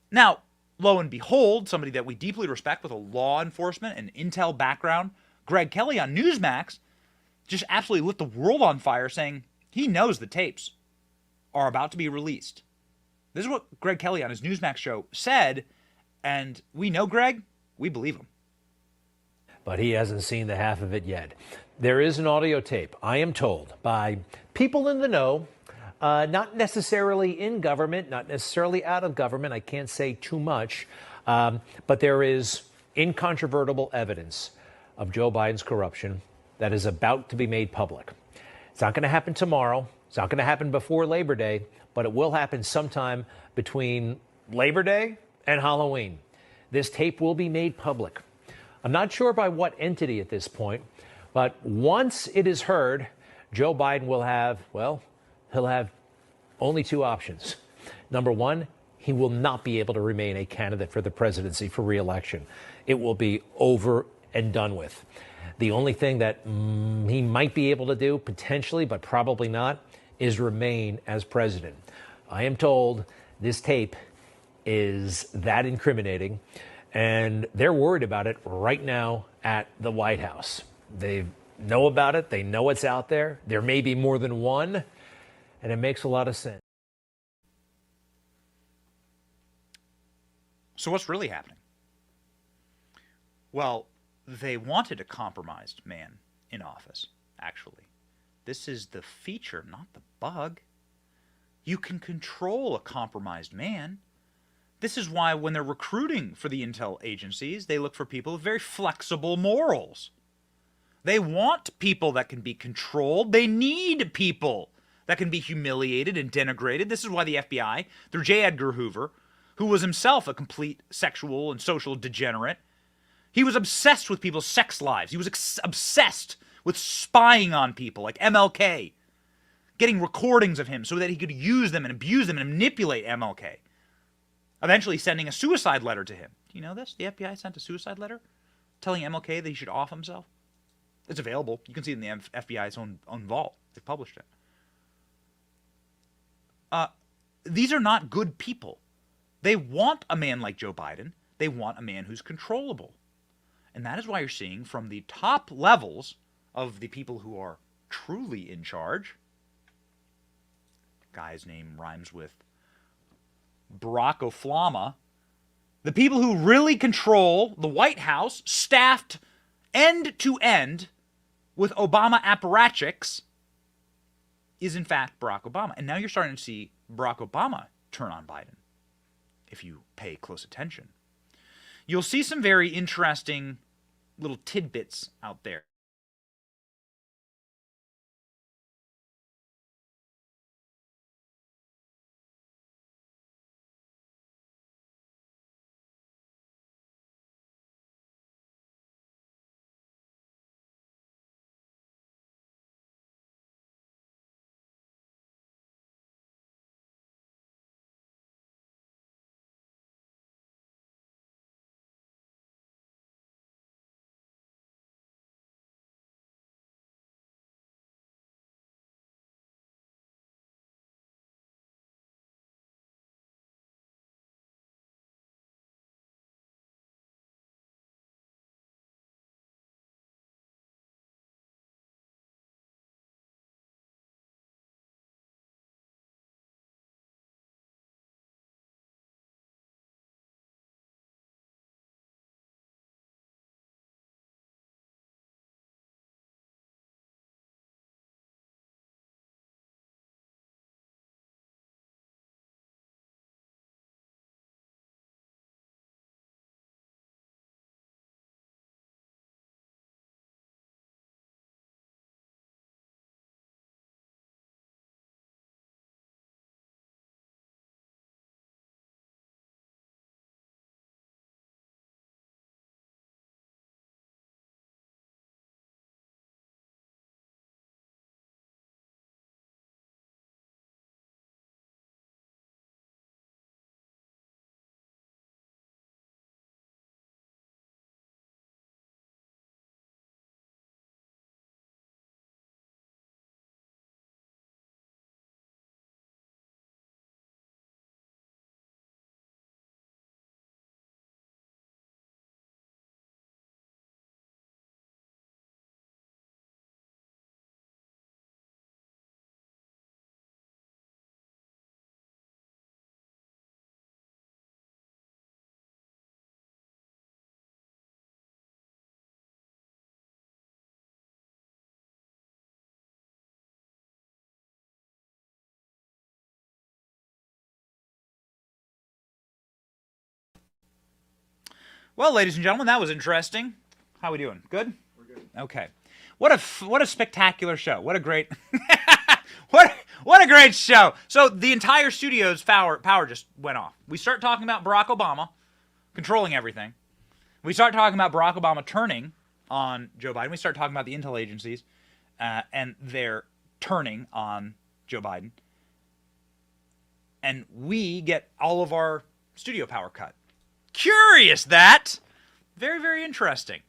Now, lo and behold, somebody that we deeply respect with a law enforcement and intel background, Greg Kelly on Newsmax, just absolutely lit the world on fire saying he knows the tapes are about to be released. This is what Greg Kelly on his Newsmax show said, and we know Greg, we believe him. But he hasn't seen the half of it yet. There is an audio tape, I am told, by people in the know, not necessarily in government, not necessarily out of government. I can't say too much, but there is incontrovertible evidence of Joe Biden's corruption that is about to be made public. It's not going to happen tomorrow. It's not going to happen before Labor Day, but it will happen sometime between Labor Day and Halloween. This tape will be made public. I'm not sure by what entity at this point, but once it is heard, Joe Biden will have, well, he'll have only two options. Number one, he will not be able to remain a candidate for the presidency for re-election. It will be over and done with. The only thing that he might be able to do, potentially, but probably not, is remain as president. I am told this tape is that incriminating, and they're worried about it right now at the White House. They know about it. They know it's out there. There may be more than one, and it makes a lot of sense. So what's really happening? Well, they wanted a compromised man in office, actually. This is the feature, not the bug. You can control a compromised man. This is why when they're recruiting for the intel agencies, they look for people with very flexible morals. They want people that can be controlled. They need people that can be humiliated and denigrated. This is why the FBI, through J. Edgar Hoover, who was himself a complete sexual and social degenerate, he was obsessed with people's sex lives. He was obsessed with spying on people like MLK, getting recordings of him so that he could use them and abuse them and manipulate MLK. Eventually sending a suicide letter to him. Do you know this? The FBI sent a suicide letter telling MLK that he should off himself. It's available. You can see it in the FBI's own vault. They published it. These are not good people. They want a man like Joe Biden. They want a man who's controllable. And that is why you're seeing from the top levels of the people who are truly in charge. Guy's name rhymes with Barack Oflama. The people who really control the White House, staffed end to end with Obama apparatchiks, is in fact Barack Obama. And now you're starting to see Barack Obama turn on Biden, if you pay close attention. You'll see some very interesting little tidbits out there. Well, ladies and gentlemen, that was interesting. How we doing? Good? We're good. Okay. What a spectacular show. What a great what a great show. So the entire studio's power just went off. We start talking about Barack Obama controlling everything. We start talking about Barack Obama turning on Joe Biden. We start talking about the intel agencies and their turning on Joe Biden. And we get all of our studio power cut. Curious that. Very, very interesting.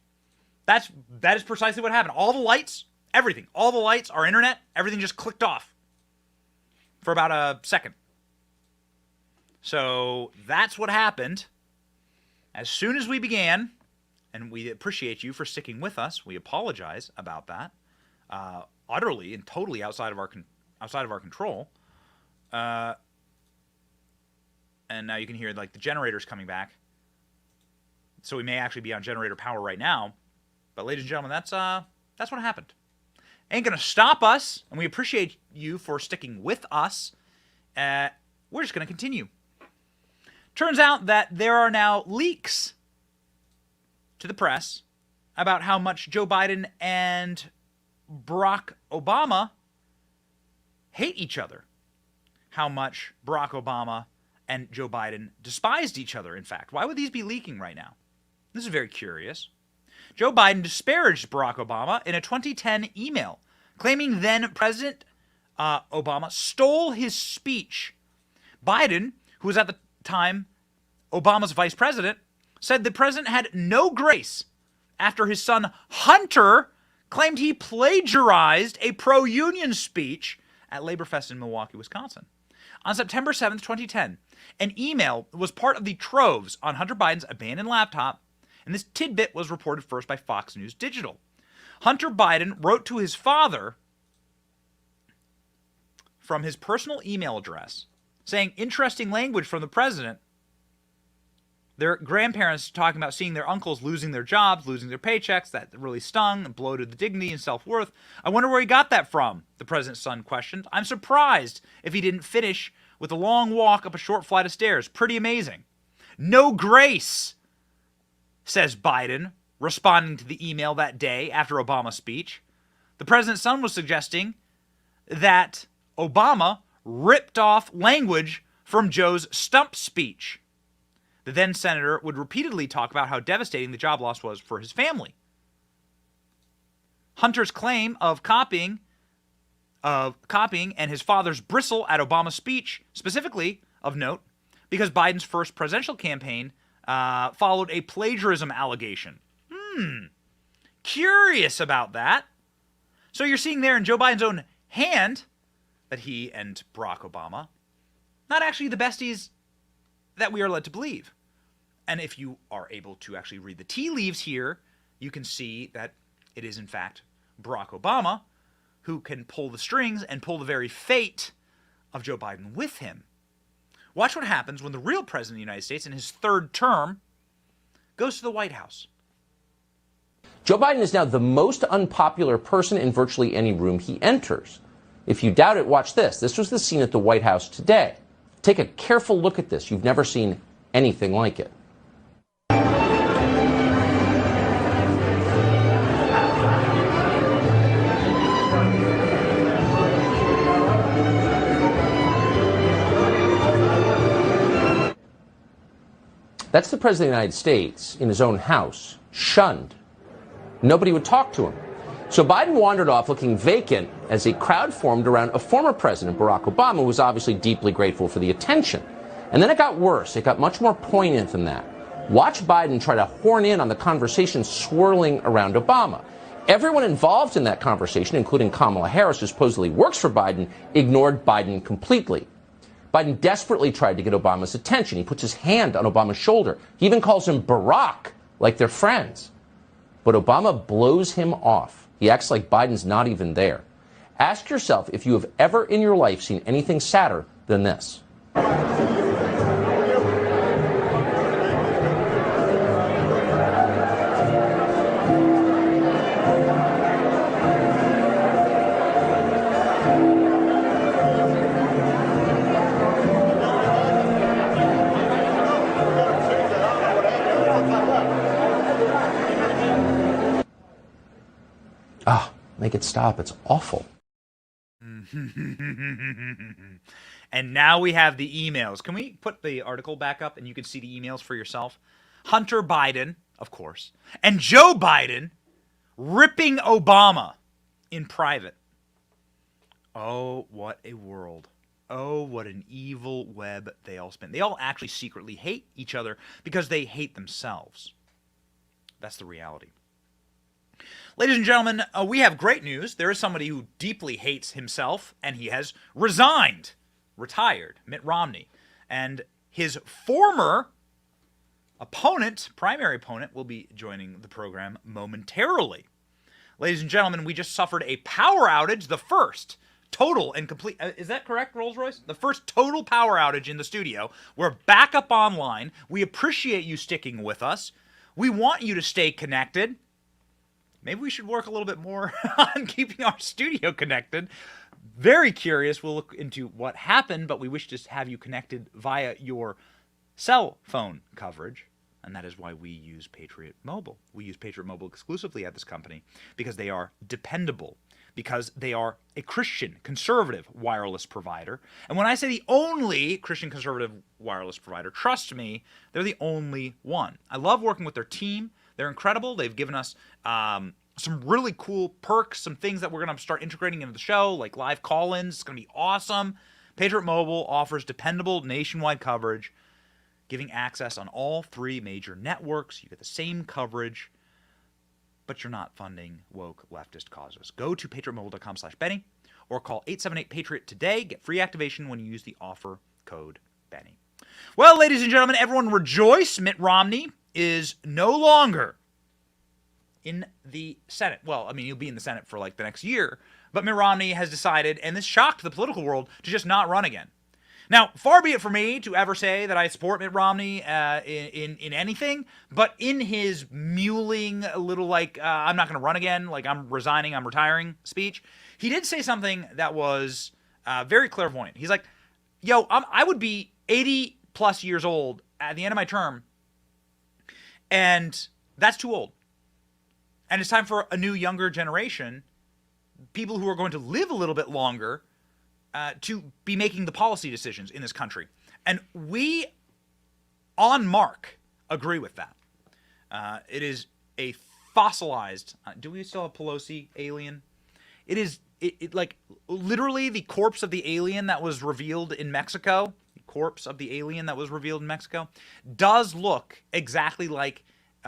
That is precisely what happened. All the lights, everything, all the lights, our internet, everything just clicked off for about a second. So that's what happened. As soon as we began, and we appreciate you for sticking with us, we apologize about that, utterly and totally outside of our control. And now you can hear like the generators coming back. So we may actually be on generator power right now. But ladies and gentlemen, that's what happened. Ain't gonna stop us, and we appreciate you for sticking with us. We're just gonna continue. Turns out that there are now leaks to the press about how much Joe Biden and Barack Obama hate each other. How much Barack Obama and Joe Biden despised each other, in fact. Why would these be leaking right now? This is very curious. Joe Biden disparaged Barack Obama in a 2010 email, claiming then President Obama stole his speech. Biden, who was at the time Obama's vice president, said the president had no grace after his son Hunter claimed he plagiarized a pro-union speech at Labor Fest in Milwaukee, Wisconsin. On September 7th, 2010, an email was part of the troves on Hunter Biden's abandoned laptop, and this tidbit was reported first by Fox News Digital. Hunter Biden wrote to his father from his personal email address, saying interesting language from the president. Their grandparents talking about seeing their uncles losing their jobs, losing their paychecks. That really stung and bloated the dignity and self-worth. I wonder where he got that from, the president's son questioned. I'm surprised if he didn't finish with a long walk up a short flight of stairs. Pretty amazing. No grace, says Biden, responding to the email that day after Obama's speech. The president's son was suggesting that Obama ripped off language from Joe's stump speech. The then senator would repeatedly talk about how devastating the job loss was for his family. Hunter's claim of copying and his father's bristle at Obama's speech, specifically of note, because Biden's first presidential campaign followed a plagiarism allegation. Curious about that. So you're seeing there in Joe Biden's own hand that he and Barack Obama, not actually the besties that we are led to believe. And if you are able to actually read the tea leaves here, you can see that it is in fact Barack Obama who can pull the strings and pull the very fate of Joe Biden with him. Watch what happens when the real president of the United States in his third term goes to the White House. Joe Biden is now the most unpopular person in virtually any room he enters. If you doubt it, watch this. This was the scene at the White House today. Take a careful look at this. You've never seen anything like it. That's the President of the United States in his own house, shunned. Nobody would talk to him. So Biden wandered off looking vacant as a crowd formed around a former president, Barack Obama, who was obviously deeply grateful for the attention. And then it got worse. It got much more poignant than that. Watch Biden try to horn in on the conversation swirling around Obama. Everyone involved in that conversation, including Kamala Harris, who supposedly works for Biden, ignored Biden completely. Biden desperately tried to get Obama's attention. He puts his hand on Obama's shoulder. He even calls him Barack, like they're friends. But Obama blows him off. He acts like Biden's not even there. Ask yourself if you have ever in your life seen anything sadder than this. Make it stop. It's awful. And now we have the emails. Can we put the article back up and you can see the emails for yourself? Hunter Biden, of course, and Joe Biden ripping Obama in private. Oh, what a world. Oh, what an evil web they all spin. They all actually secretly hate each other because they hate themselves. That's the reality. Ladies and gentlemen, we have great news. There is somebody who deeply hates himself, and he has retired, Mitt Romney. And his former opponent, primary opponent, will be joining the program momentarily. Ladies and gentlemen, we just suffered a power outage, the first total and complete. Is that correct, Rolls-Royce? The first total power outage in the studio. We're back up online. We appreciate you sticking with us. We want you to stay connected. Maybe we should work a little bit more on keeping our studio connected. Very curious. We'll look into what happened, but we wish to have you connected via your cell phone coverage, and that is why we use Patriot Mobile. We use Patriot Mobile exclusively at this company because they are dependable, because they are a Christian conservative wireless provider. And when I say the only Christian conservative wireless provider, trust me, they're the only one. I love working with their team. They're incredible. They've given us some really cool perks, some things that we're going to start integrating into the show, like live call-ins. It's going to be awesome. Patriot Mobile offers dependable nationwide coverage, giving access on all 3 major networks. You get the same coverage, but you're not funding woke leftist causes. Go to patriotmobile.com/Benny or call 878-PATRIOT today. Get free activation when you use the offer code Benny. Well, ladies and gentlemen, everyone rejoice. Mitt Romney is no longer in the Senate. Well, I mean, he'll be in the Senate for like the next year, but Mitt Romney has decided, and this shocked the political world, to just not run again. Now, far be it for me to ever say that I support Mitt Romney in anything, but in his mewling little like, I'm not going to run again, like I'm resigning, I'm retiring speech, he did say something that was very clairvoyant. He's like, yo, I would be 80 plus years old at the end of my term, and that's too old. And it's time for a new, younger generation, people who are going to live a little bit longer, to be making the policy decisions in this country. And we, on mark, agree with that. It is a fossilized, do we still have Pelosi alien? It is like literally the corpse of the alien that was revealed in Mexico, does look exactly like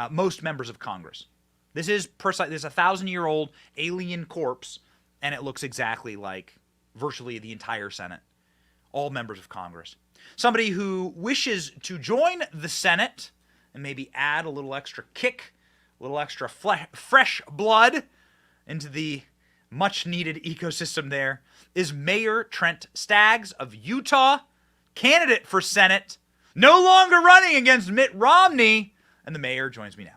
most members of Congress. This is a 1,000-year-old alien corpse, and it looks exactly like virtually the entire Senate, all members of Congress. Somebody who wishes to join the Senate and maybe add a little extra kick, a little extra fresh blood into the much-needed ecosystem there is Mayor Trent Staggs of Utah, candidate for Senate, no longer running against Mitt Romney, and the mayor joins me now.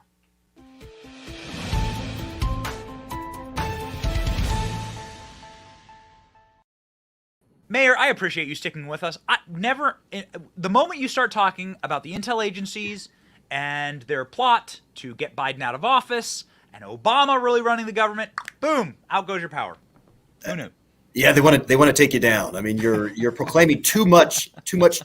Mayor, I appreciate you sticking with us. The moment you start talking about the intel agencies and their plot to get Biden out of office and Obama really running the government, boom, out goes your power. Who knew? Yeah, they want to take you down. I mean, you're proclaiming too much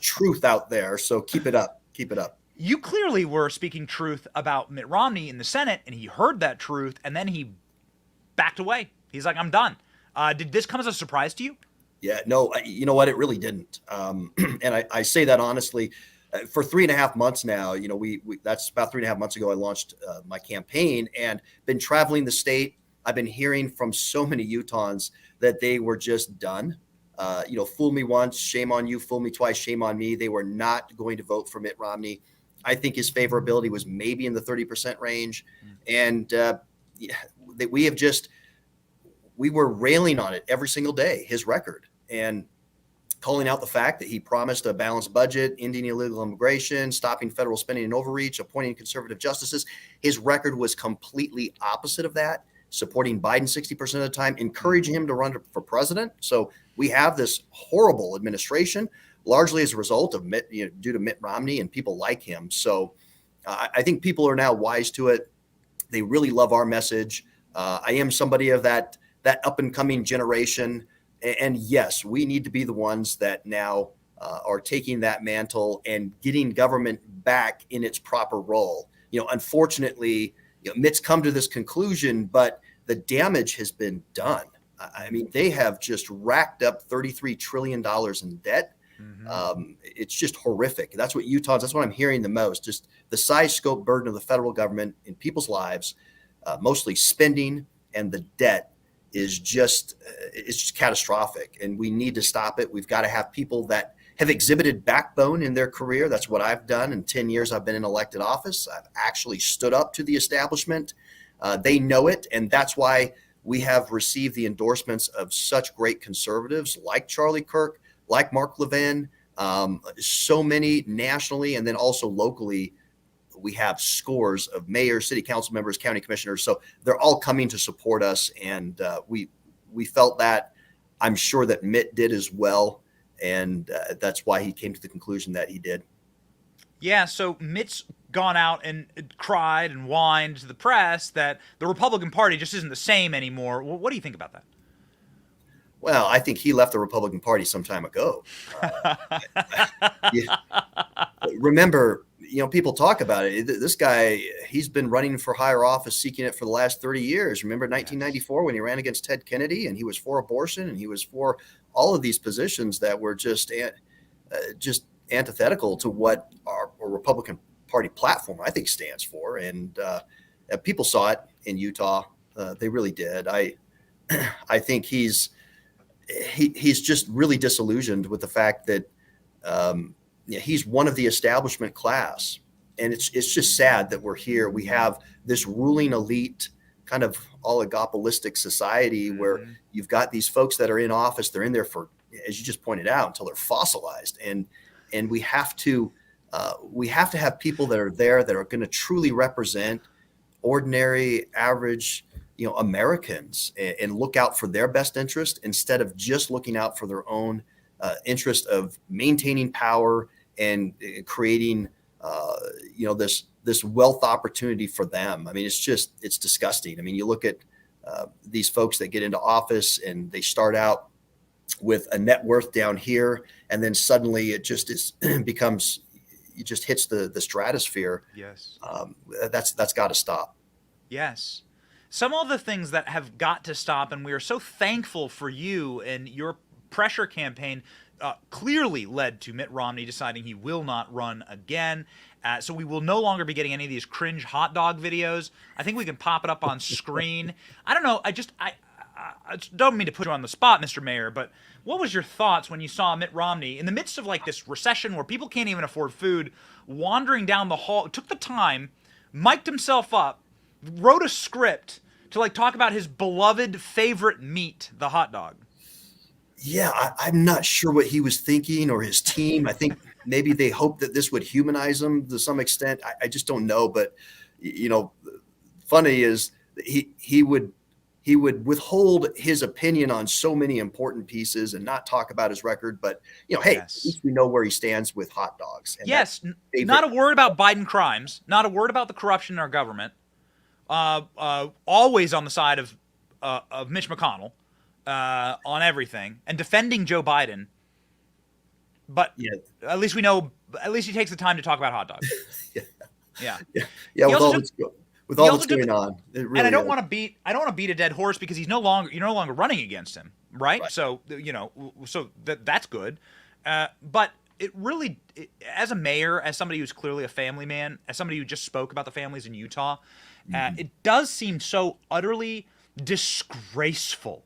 truth out there. So keep it up. Keep it up. You clearly were speaking truth about Mitt Romney in the Senate, and he heard that truth, and then he backed away. He's like, I'm done. Did this come as a surprise to you? Yeah, no, you know what? It really didn't. And I say that honestly. For 3.5 months now, you know, that's about 3.5 months ago, I launched my campaign and been traveling the state. I've been hearing from so many Utahns that they were just done. Fool me once, shame on you. Fool me twice, shame on me. They were not going to vote for Mitt Romney. I think his favorability was maybe in the 30% range. And we were railing on it every single day, his record, and calling out the fact that he promised a balanced budget, ending illegal immigration, stopping federal spending and overreach, appointing conservative justices. His record was completely opposite of that, supporting Biden 60% of the time, encouraging him to run for president. So we have this horrible administration, largely as a result of due to Mitt Romney and people like him. So I think people are now wise to it. They really love our message. I am somebody of that up and coming generation. And yes, we need to be the ones that now are taking that mantle and getting government back in its proper role. Unfortunately, Mitt's come to this conclusion, but the damage has been done. I mean, they have just racked up $33 trillion in debt. It's just horrific. That's what I'm hearing the most, just the size, scope, burden of the federal government in people's lives, mostly spending, and the debt is it's just catastrophic. And we need to stop it. We've got to have people that have exhibited backbone in their career. That's what I've done in 10 years I've been in elected office. I've actually stood up to the establishment. They know it, and that's why we have received the endorsements of such great conservatives like Charlie Kirk, like Mark Levin, so many nationally, and then also locally. We have scores of mayors, city council members, county commissioners. So they're all coming to support us, and we felt that. I'm sure that Mitt did as well, and that's why he came to the conclusion that he did. Yeah, so Mitt's gone out and cried and whined to the press that the Republican Party just isn't the same anymore. What do you think about that? Well, I think he left the Republican Party some time ago. Remember, people talk about it. This guy, he's been running for higher office, seeking it for the last 30 years. Remember 1994 when he ran against Ted Kennedy, and he was for abortion, and he was for all of these positions that were just antithetical to what our Republican Party platform, I think, stands for. And people saw it in Utah. They really did. I think he's just really disillusioned with the fact that he's one of the establishment class. And it's just sad that we're here. We have this ruling elite kind of oligopolistic society where you've got these folks that are in office. They're in there for, as you just pointed out, until they're fossilized. And we have to have people that are there that are going to truly represent ordinary, average, Americans, and look out for their best interest instead of just looking out for their own interest of maintaining power and creating, this wealth opportunity for them. I mean, it's disgusting. I mean, you look at these folks that get into office and they start out with a net worth down here, and then suddenly it just becomes, it just hits the stratosphere. Yes. That's got to stop. Yes. Some of the things that have got to stop, and we are so thankful for you and your pressure campaign, clearly led to Mitt Romney deciding he will not run again. So we will no longer be getting any of these cringe hot dog videos. I think we can pop it up on screen. I don't know. I don't mean to put you on the spot, Mr. Mayor, but what was your thoughts when you saw Mitt Romney in the midst of like this recession where people can't even afford food, wandering down the hall, took the time, mic'd himself up, wrote a script to like talk about his beloved favorite meat, the hot dog? Yeah, I'm not sure what he was thinking, or his team. I think maybe they hoped that this would humanize him to some extent. I just don't know. But, funny is he would withhold his opinion on so many important pieces and not talk about his record. But, hey, at least we know where he stands with hot dogs. And yes, not a word about Biden crimes, not a word about the corruption in our government. Always on the side of Mitch McConnell. On everything and defending Joe Biden, but at least we know. At least he takes the time to talk about hot dogs. Yeah. With all that's going on, it really. And I don't want to beat a dead horse because you're no longer running against him, right? So that's good. But it really, as a mayor, as somebody who's clearly a family man, as somebody who just spoke about the families in Utah, it does seem so utterly disgraceful.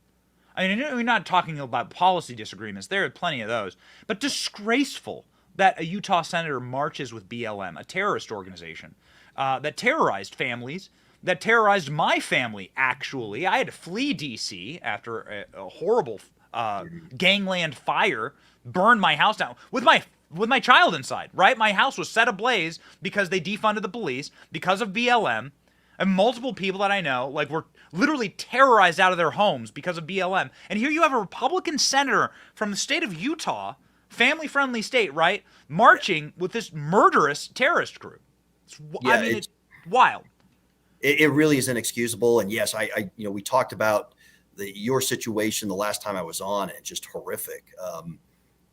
I mean, we're not talking about policy disagreements. There are plenty of those. But disgraceful that a Utah senator marches with BLM, a terrorist organization that terrorized families, that terrorized my family, actually. I had to flee D.C. after a horrible gangland fire burned my house down with my child inside, right? My house was set ablaze because they defunded the police, because of BLM. And multiple people that I know, were literally terrorized out of their homes because of BLM. And here you have a Republican senator from the state of Utah, family-friendly state, right, marching with this murderous terrorist group. It's wild. it really is inexcusable. And yes, we talked about your situation the last time I was on, and just horrific.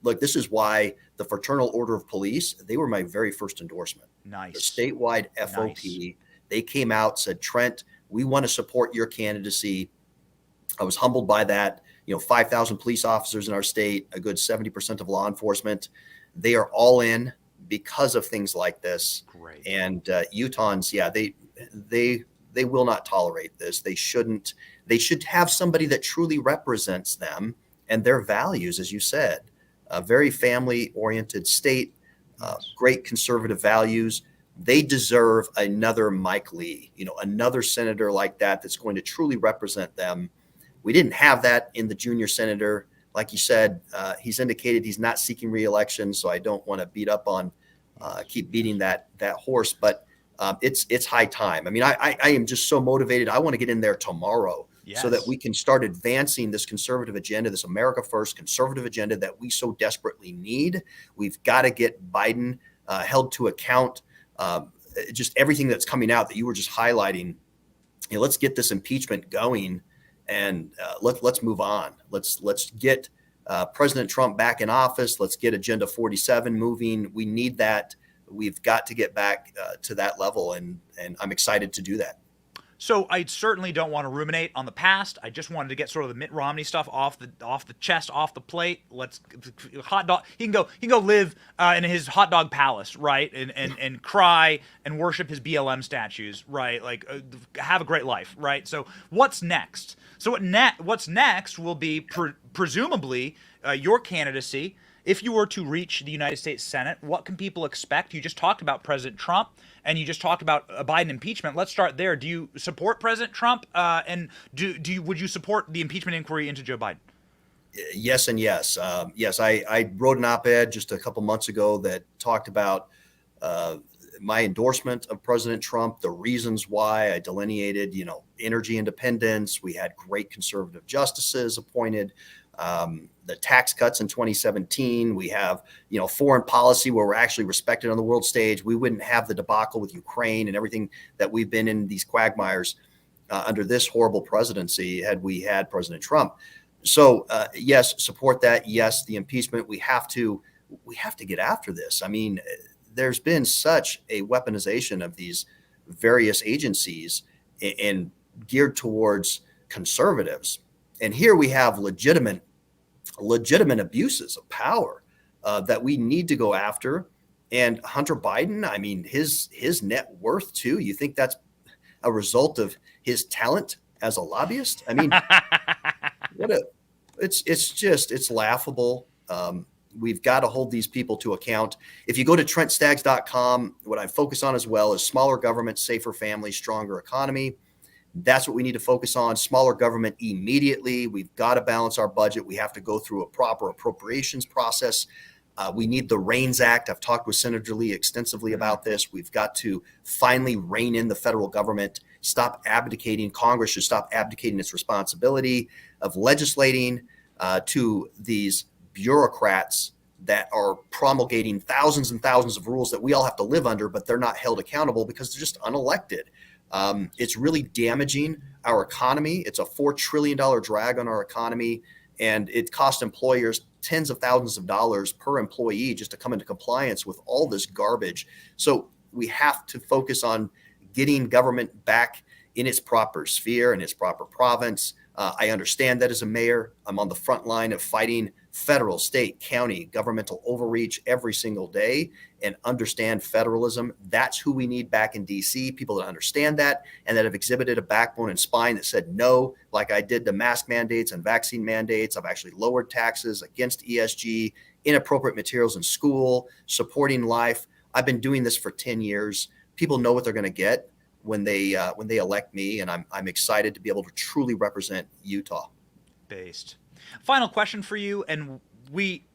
Look, this is why the Fraternal Order of Police, they were my very first endorsement. Nice. The statewide FOP, they came out, said, Trent, we want to support your candidacy. I was humbled by that. 5,000 police officers in our state, a good 70% of law enforcement. They are all in because of things like this. Great. And Utahns, they will not tolerate this. They shouldn't. They should have somebody that truly represents them and their values, as you said. A very family-oriented state, great conservative values. They deserve another Mike Lee, another senator like that that's going to truly represent them. We didn't have that in the junior senator. Like you said, he's indicated he's not seeking re-election, so I don't want to keep beating that horse. But it's high time. I mean, I am just so motivated. I want to get in there tomorrow. Yes. So that we can start advancing this conservative agenda, this America First conservative agenda that we so desperately need. We've got to get Biden held to account. Just everything that's coming out that you were just highlighting. Let's get this impeachment going, and let's move on. Let's get President Trump back in office. Let's get Agenda 47 moving. We need that. We've got to get back to that level, and I'm excited to do that. So I certainly don't want to ruminate on the past. I just wanted to get sort of the Mitt Romney stuff off the chest, off the plate. Let's hot dog. He can go live in his hot dog palace, right? And cry and worship his BLM statues, right? Like have a great life, right? So what's next? So what's next will be presumably your candidacy. If you were to reach the United States Senate, what can people expect? You just talked about President Trump, and you just talked about Biden impeachment. Let's start there. Do you support President Trump, and would you support the impeachment inquiry into Joe Biden? Yes and yes. Yes, I wrote an op-ed just a couple months ago that talked about my endorsement of President Trump, the reasons why. I delineated, energy independence. We had great conservative justices appointed. The tax cuts in 2017. We have, foreign policy where we're actually respected on the world stage. We wouldn't have the debacle with Ukraine and everything that we've been in these quagmires under this horrible presidency had we had President Trump. So yes, support that. Yes, the impeachment. We have to get after this. I mean, there's been such a weaponization of these various agencies and geared towards conservatives. And here we have legitimate abuses of power that we need to go after. And Hunter Biden, I mean, his net worth too. You think that's a result of his talent as a lobbyist? I mean, it's laughable. We've got to hold these people to account. If you go to TrentStaggs.com, what I focus on as well is smaller government, safer families, stronger economy. That's what we need to focus on. Smaller government immediately. We've got to balance our budget. We have to go through a proper appropriations process. We need the REINS Act. I've talked with Senator Lee extensively about this. We've got to finally rein in the federal government, stop abdicating. Congress should stop abdicating its responsibility of legislating to these bureaucrats that are promulgating thousands and thousands of rules that we all have to live under, but they're not held accountable because they're just unelected. It's really damaging our economy. It's a $4 trillion drag on our economy, and it costs employers tens of thousands of dollars per employee just to come into compliance with all this garbage. So we have to focus on getting government back in its proper sphere and its proper province. I understand that as a mayor, I'm on the front line of fighting federal, state, county, governmental overreach every single day and understand federalism. That's who we need back in DC, people that understand that and that have exhibited a backbone and spine that said no, like I did to mask mandates and vaccine mandates. I've actually lowered taxes against ESG, inappropriate materials in school, supporting life. I've been doing this for 10 years. People know what they're going to get when they elect me, and I'm excited to be able to truly represent Utah. Based. Final question for you, and we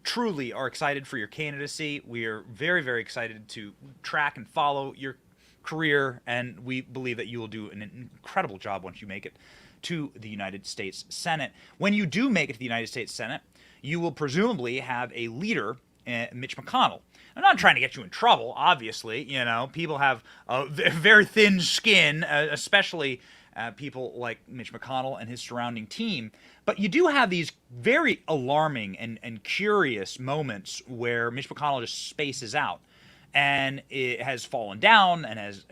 truly are excited for your candidacy. We are very, very excited to track and follow your career, and we believe that you will do an incredible job once you make it to the United States Senate. When you do make it to the United States Senate, you will presumably have a leader, Mitch McConnell. I'm not trying to get you in trouble, obviously. You know, people have a very thin skin, especially people like Mitch McConnell and his surrounding team. But you do have these very alarming and curious moments where Mitch McConnell just spaces out. And it has fallen down and has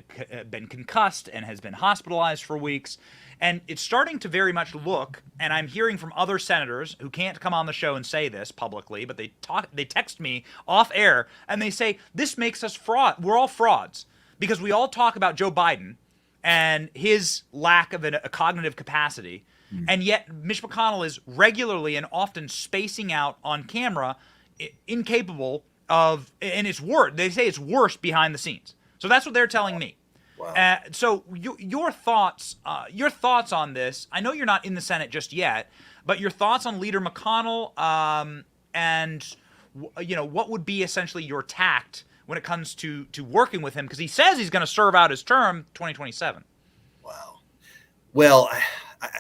been concussed and has been hospitalized for weeks. And it's starting to very much look, and I'm hearing from other senators who can't come on the show and say this publicly, but they text me off air and they say, this makes us fraud. We're all frauds because we all talk about Joe Biden and his lack of a cognitive capacity. And yet Mitch McConnell is regularly and often spacing out on camera, incapable of, and it's worse. They say it's worse behind the scenes. So that's what they're telling me. Wow. So your thoughts on this? I know you're not in the Senate just yet, but your thoughts on Leader McConnell, and what would be essentially your tact when it comes to working with him, because he says he's going to serve out his term 2027. Wow. Well,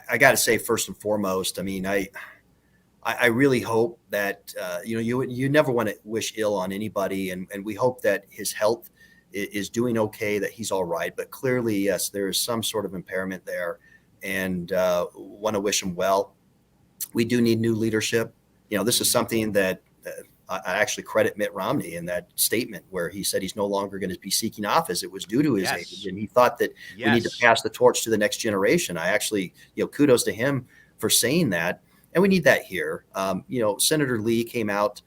I got to say, first and foremost, I mean, I really hope that you never want to wish ill on anybody, and we hope that his health is doing okay, that he's all right. But clearly, yes, there is some sort of impairment there, and want to wish him well. We do need new leadership. This is something that I actually credit Mitt Romney in that statement where he said he's no longer going to be seeking office. It was due to his age, and he thought that we need to pass the torch to the next generation. I actually, kudos to him for saying that. And we need that here. Senator Lee came out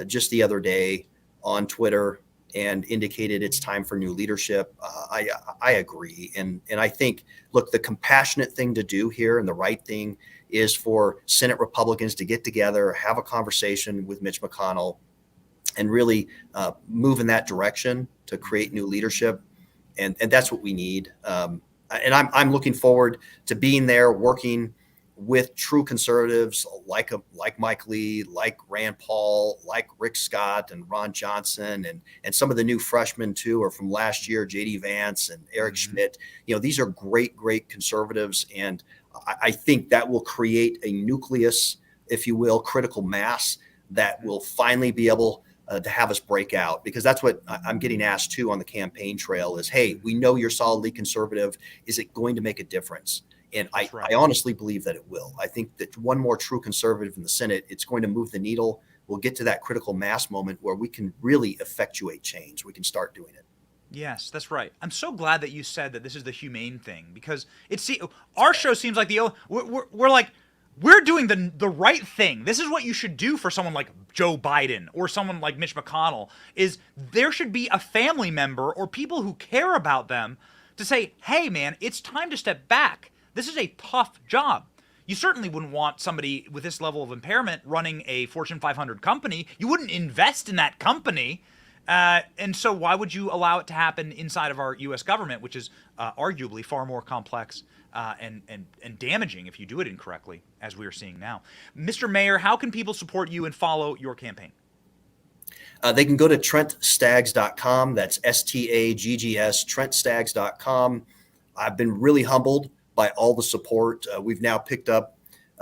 just the other day on Twitter and indicated it's time for new leadership. I agree. And I think, look, the compassionate thing to do here and the right thing is for Senate Republicans to get together, have a conversation with Mitch McConnell, and really move in that direction to create new leadership. And that's what we need. And I'm looking forward to being there, working with true conservatives like Mike Lee, like Rand Paul, like Rick Scott and Ron Johnson, and some of the new freshmen too are from last year, J.D. Vance and Eric Schmidt. These are great conservatives, and I think that will create a nucleus, if you will, critical mass that will finally be able to have us break out, because that's what I'm getting asked too on the campaign trail is, hey, we know you're solidly conservative. Is it going to make a difference? And I honestly believe that it will. I think that one more true conservative in the Senate, it's going to move the needle. We'll get to that critical mass moment where we can really effectuate change. We can start doing it. Yes, that's right. I'm so glad that you said that this is the humane thing, because our show seems like we're doing the right thing. This is what you should do for someone like Joe Biden or someone like Mitch McConnell, is there should be a family member or people who care about them to say, hey, man, it's time to step back. This is a tough job. You certainly wouldn't want somebody with this level of impairment running a Fortune 500 company. You wouldn't invest in that company. And so why would you allow it to happen inside of our U.S. government, which is arguably far more complex and damaging if you do it incorrectly, as we are seeing now. Mr. Mayor, how can people support you and follow your campaign? They can go to TrentStaggs.com. That's STAGGS, TrentStaggs.com. I've been really humbled by all the support. We've now picked up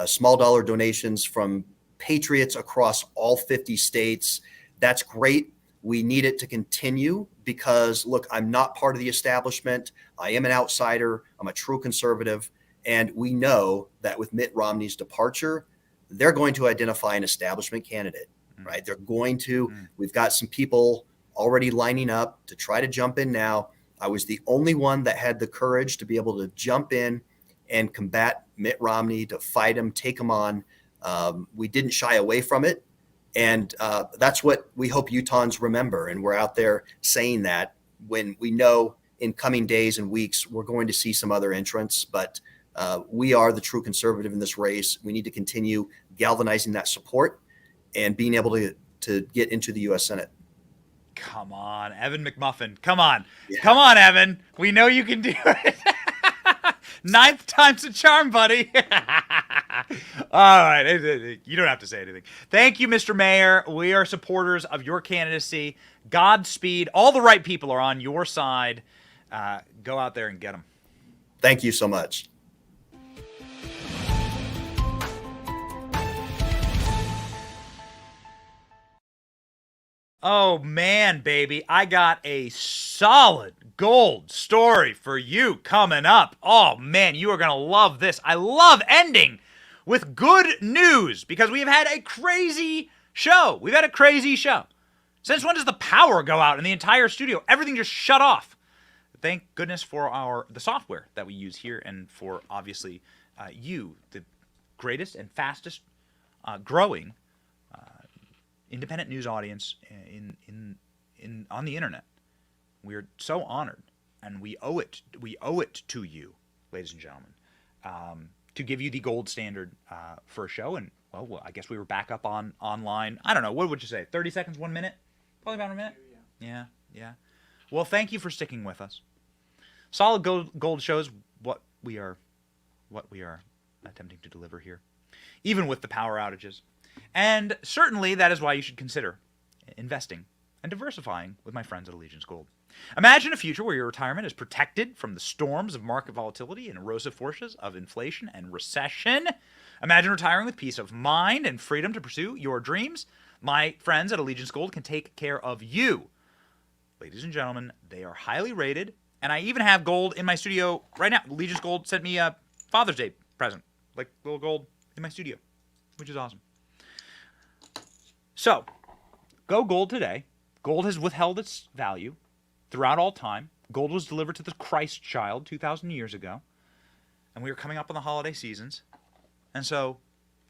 small dollar donations from patriots across all 50 states. That's great. We need it to continue because, look, I'm not part of the establishment. I am an outsider. I'm a true conservative. And we know that with Mitt Romney's departure, they're going to identify an establishment candidate, right? They're going to. We've got some people already lining up to try to jump in now. I was the only one that had the courage to be able to jump in and combat Mitt Romney, to fight him, take him on. We didn't shy away from it. And that's what we hope Utahns remember. And we're out there saying that when we know in coming days and weeks, we're going to see some other entrants. But we are the true conservative in this race. We need to continue galvanizing that support and being able to get into the U.S. Senate. Come on, Evan McMuffin. Come on. Yeah. Come on, Evan. We know you can do it. 9th time's a charm, buddy. All right. You don't have to say anything. Thank you, Mr. Mayor. We are supporters of your candidacy. Godspeed. All the right people are on your side. Go out there and get them. Thank you so much. Oh man, baby, I got a solid gold story for you coming up. Oh man, you are going to love this. I love ending with good news because we've had a crazy show. We've had a crazy show. Since when does the power go out in the entire studio? Everything just shut off. Thank goodness for the software that we use here, and for obviously you, the greatest and fastest growing independent news audience on the internet. We're so honored, and we owe it to you, ladies and gentlemen, to give you the gold standard for a show. And well, I guess we were back up online. I don't know, what would you say? 30 seconds, 1 minute? Probably about a minute. Yeah. Well, thank you for sticking with us. Solid gold shows what we are attempting to deliver here, even with the power outages. And certainly that is why you should consider investing and diversifying with my friends at Allegiance Gold. Imagine a future where your retirement is protected from the storms of market volatility and erosive forces of inflation and recession. Imagine retiring with peace of mind and freedom to pursue your dreams. My friends at Allegiance Gold can take care of you. Ladies and gentlemen, they are highly rated, and I even have gold in my studio right now. Allegiance Gold sent me a Father's Day present, like little gold in my studio, which is awesome. So, go gold today. Gold has withheld its value throughout all time. Gold was delivered to the Christ child 2,000 years ago, and we are coming up on the holiday seasons, and so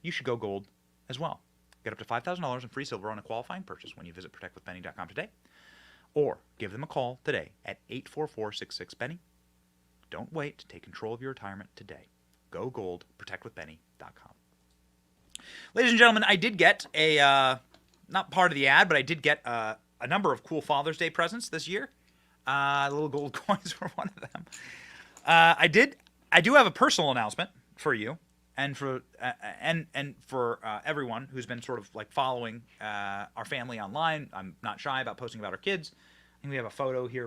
you should go gold as well. Get up to $5,000 in free silver on a qualifying purchase when you visit protectwithbenny.com today, or give them a call today at 844-66-BENNY. Don't wait to take control of your retirement today. Go gold, protectwithbenny.com. Ladies and gentlemen, I did get not part of the ad, but I did get a number of cool Father's Day presents this year. Little gold coins were one of them. I do have a personal announcement for you, and for everyone who's been sort of like following our family online. I'm not shy about posting about our kids. I think we have a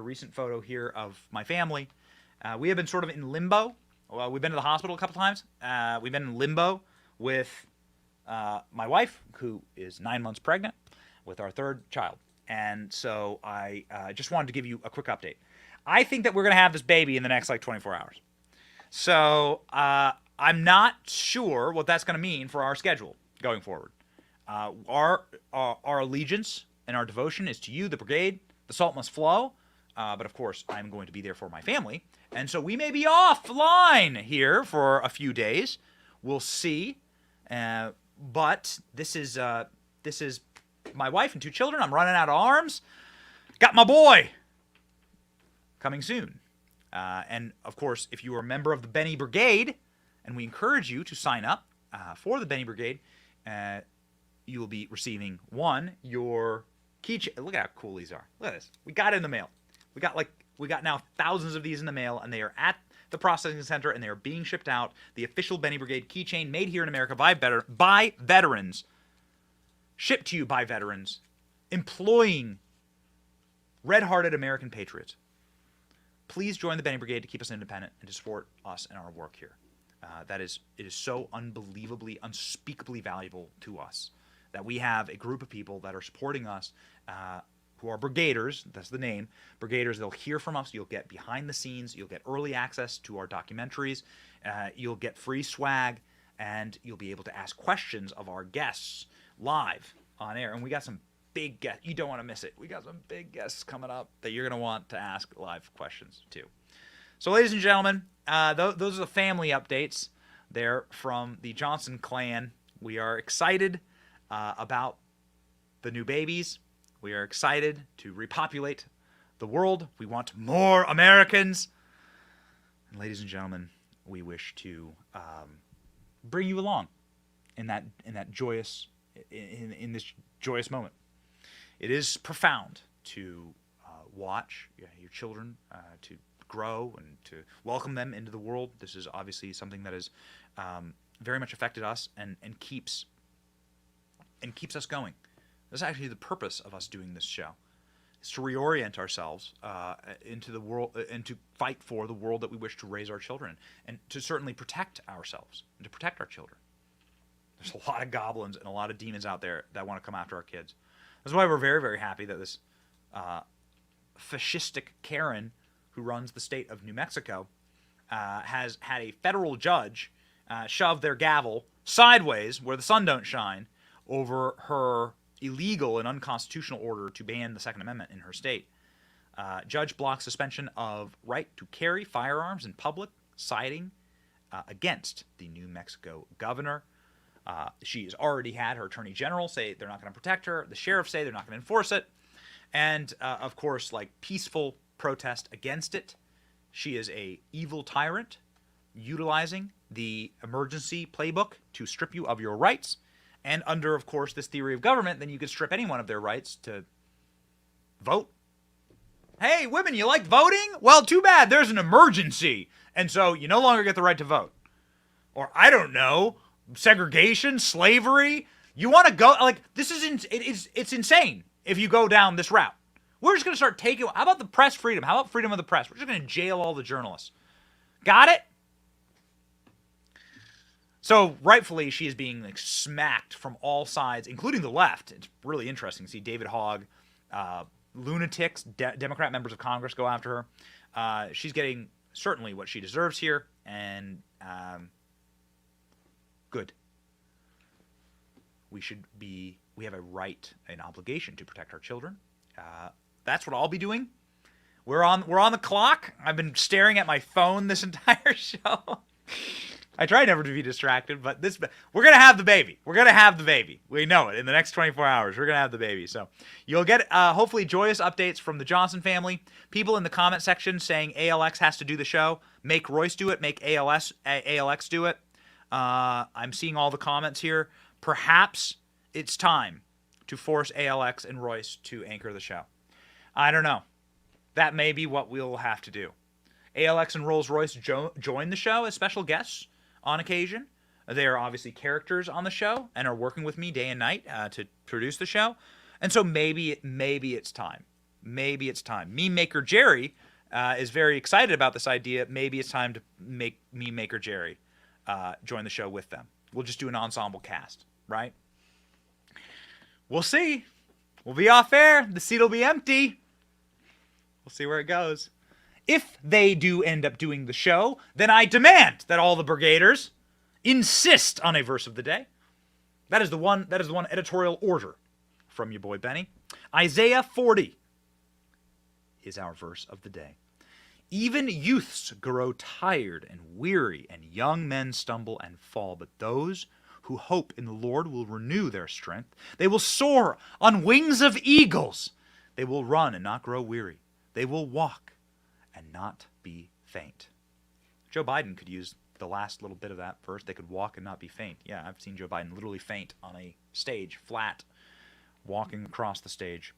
recent photo here of my family. We have been sort of in limbo. Well, we've been to the hospital a couple times. We've been in limbo with my wife, who is 9 months pregnant with our third child. And so I just wanted to give you a quick update. I think that we're going to have this baby in the next 24 hours. So I'm not sure what that's going to mean for our schedule going forward. Our allegiance and our devotion is to you, the brigade. The salt must flow. But of course, I'm going to be there for my family. And so we may be offline here for a few days. We'll see. But this is my wife and two children. I'm running out of arms. Got my boy coming soon. And of course, if you are a member of the Benny Brigade, and we encourage you to sign up for the Benny Brigade, you will be receiving your keychain. Look at how cool these are. Look at this. We got it in the mail. We got now thousands of these in the mail, and they are at the processing center, and they are being shipped out. The official Benny Brigade keychain made here in America by veterans, shipped to you by veterans, employing red-hearted American patriots. Please join the Benny Brigade to keep us independent and to support us and our work here. It is so unbelievably, unspeakably valuable to us that we have a group of people that are supporting us, who are brigaders. That's the name. Brigaders. They'll hear from us. You'll get behind the scenes. You'll get early access to our documentaries. You'll get free swag, and you'll be able to ask questions of our guests live on air. And we got some big guests. You don't want to miss it. We got some big guests coming up that you're going to want to ask live questions too. So, ladies and gentlemen, those are the family updates there from the Johnson clan. We are excited about the new babies. We are excited to repopulate the world. We want more Americans. And ladies and gentlemen, we wish to bring you along in this joyous moment. It is profound to watch your children to grow and to welcome them into the world. This is obviously something that has very much affected us and keeps us going. That's actually the purpose of us doing this show, is to reorient ourselves into the world and to fight for the world that we wish to raise our children, and to certainly protect ourselves and to protect our children. There's a lot of goblins and a lot of demons out there that want to come after our kids. That's why we're very, very happy that this fascistic Karen who runs the state of New Mexico has had a federal judge shove their gavel sideways where the sun don't shine over her illegal and unconstitutional order to ban the Second Amendment in her state. Judge blocks suspension of right to carry firearms in public, siding against the New Mexico governor. She has already had her attorney general say they're not going to protect her. The sheriffs say they're not going to enforce it. And, of course, like peaceful protest against it. She is a evil tyrant utilizing the emergency playbook to strip you of your rights. And under, of course, this theory of government, then you could strip anyone of their rights to vote. Hey, women, you like voting? Well, too bad. There's an emergency. And so you no longer get the right to vote. Or, I don't know, segregation, slavery. You want to go, like, this is, it's insane if you go down this route. We're just going to start taking, how about the press freedom? How about freedom of the press? We're just going to jail all the journalists. Got it? So, rightfully, she is being like, smacked from all sides, including the left. It's really interesting to see David Hogg, lunatics, Democrat members of Congress go after her. She's getting certainly what she deserves here, and good. We have a right, an obligation to protect our children. That's what I'll be doing. We're on the clock. I've been staring at my phone this entire show. I try never to be distracted, but we're going to have the baby. We're going to have the baby. We know it. In the next 24 hours, we're going to have the baby. So you'll get, hopefully, joyous updates from the Johnson family. People in the comment section saying ALX has to do the show. Make Royce do it. Make ALX do it. I'm seeing all the comments here. Perhaps it's time to force ALX and Royce to anchor the show. I don't know. That may be what we'll have to do. ALX and Rolls-Royce join the show as special guests on occasion. They are obviously characters on the show and are working with me day and night to produce the show. And so maybe it's time. Maybe it's time. Meme Maker Jerry is very excited about this idea. Maybe it's time to make Meme Maker Jerry join the show with them. We'll just do an ensemble cast, right? We'll see. We'll be off air. The seat will be empty. We'll see where it goes. If they do end up doing the show, then I demand that all the brigaders insist on a verse of the day. That is the one editorial order from your boy Benny. Isaiah 40 is our verse of the day. Even youths grow tired and weary, and young men stumble and fall, but those who hope in the Lord will renew their strength. They will soar on wings of eagles. They will run and not grow weary. They will walk and not be faint. Joe Biden could use the last little bit of that verse. They could walk and not be faint. Yeah, I've seen Joe Biden literally faint on a stage, flat, walking across the stage.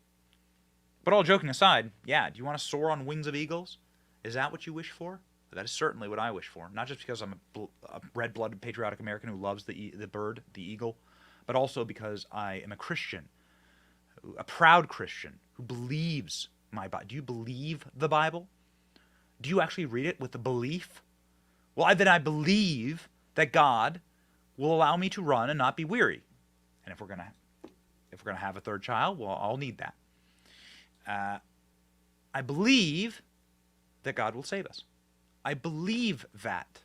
But all joking aside, yeah, do you want to soar on wings of eagles? Is that what you wish for? That is certainly what I wish for. Not just because I'm a red-blooded patriotic American who loves the bird, the eagle, but also because I am a Christian, a proud Christian who believes my Bible. Do you believe the Bible? Do you actually read it with the belief? Well, then I believe that God will allow me to run and not be weary. And if we're gonna have a third child, well, I'll need that. I believe that God will save us. I believe that.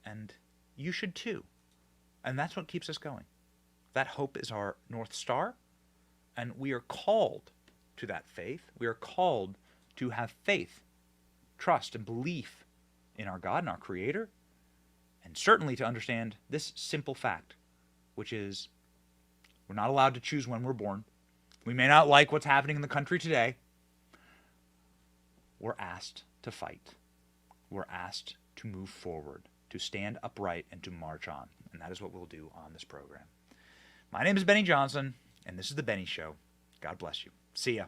And you should too. And that's what keeps us going. That hope is our North Star. And we are called to that faith. We are called to have faith, trust, and belief in our God and our Creator. And certainly to understand this simple fact, which is we're not allowed to choose when we're born. We may not like what's happening in the country today. We're asked to fight. We're asked to move forward, to stand upright, and to march on. And that is what we'll do on this program. My name is Benny Johnson, and this is The Benny Show. God bless you. See ya.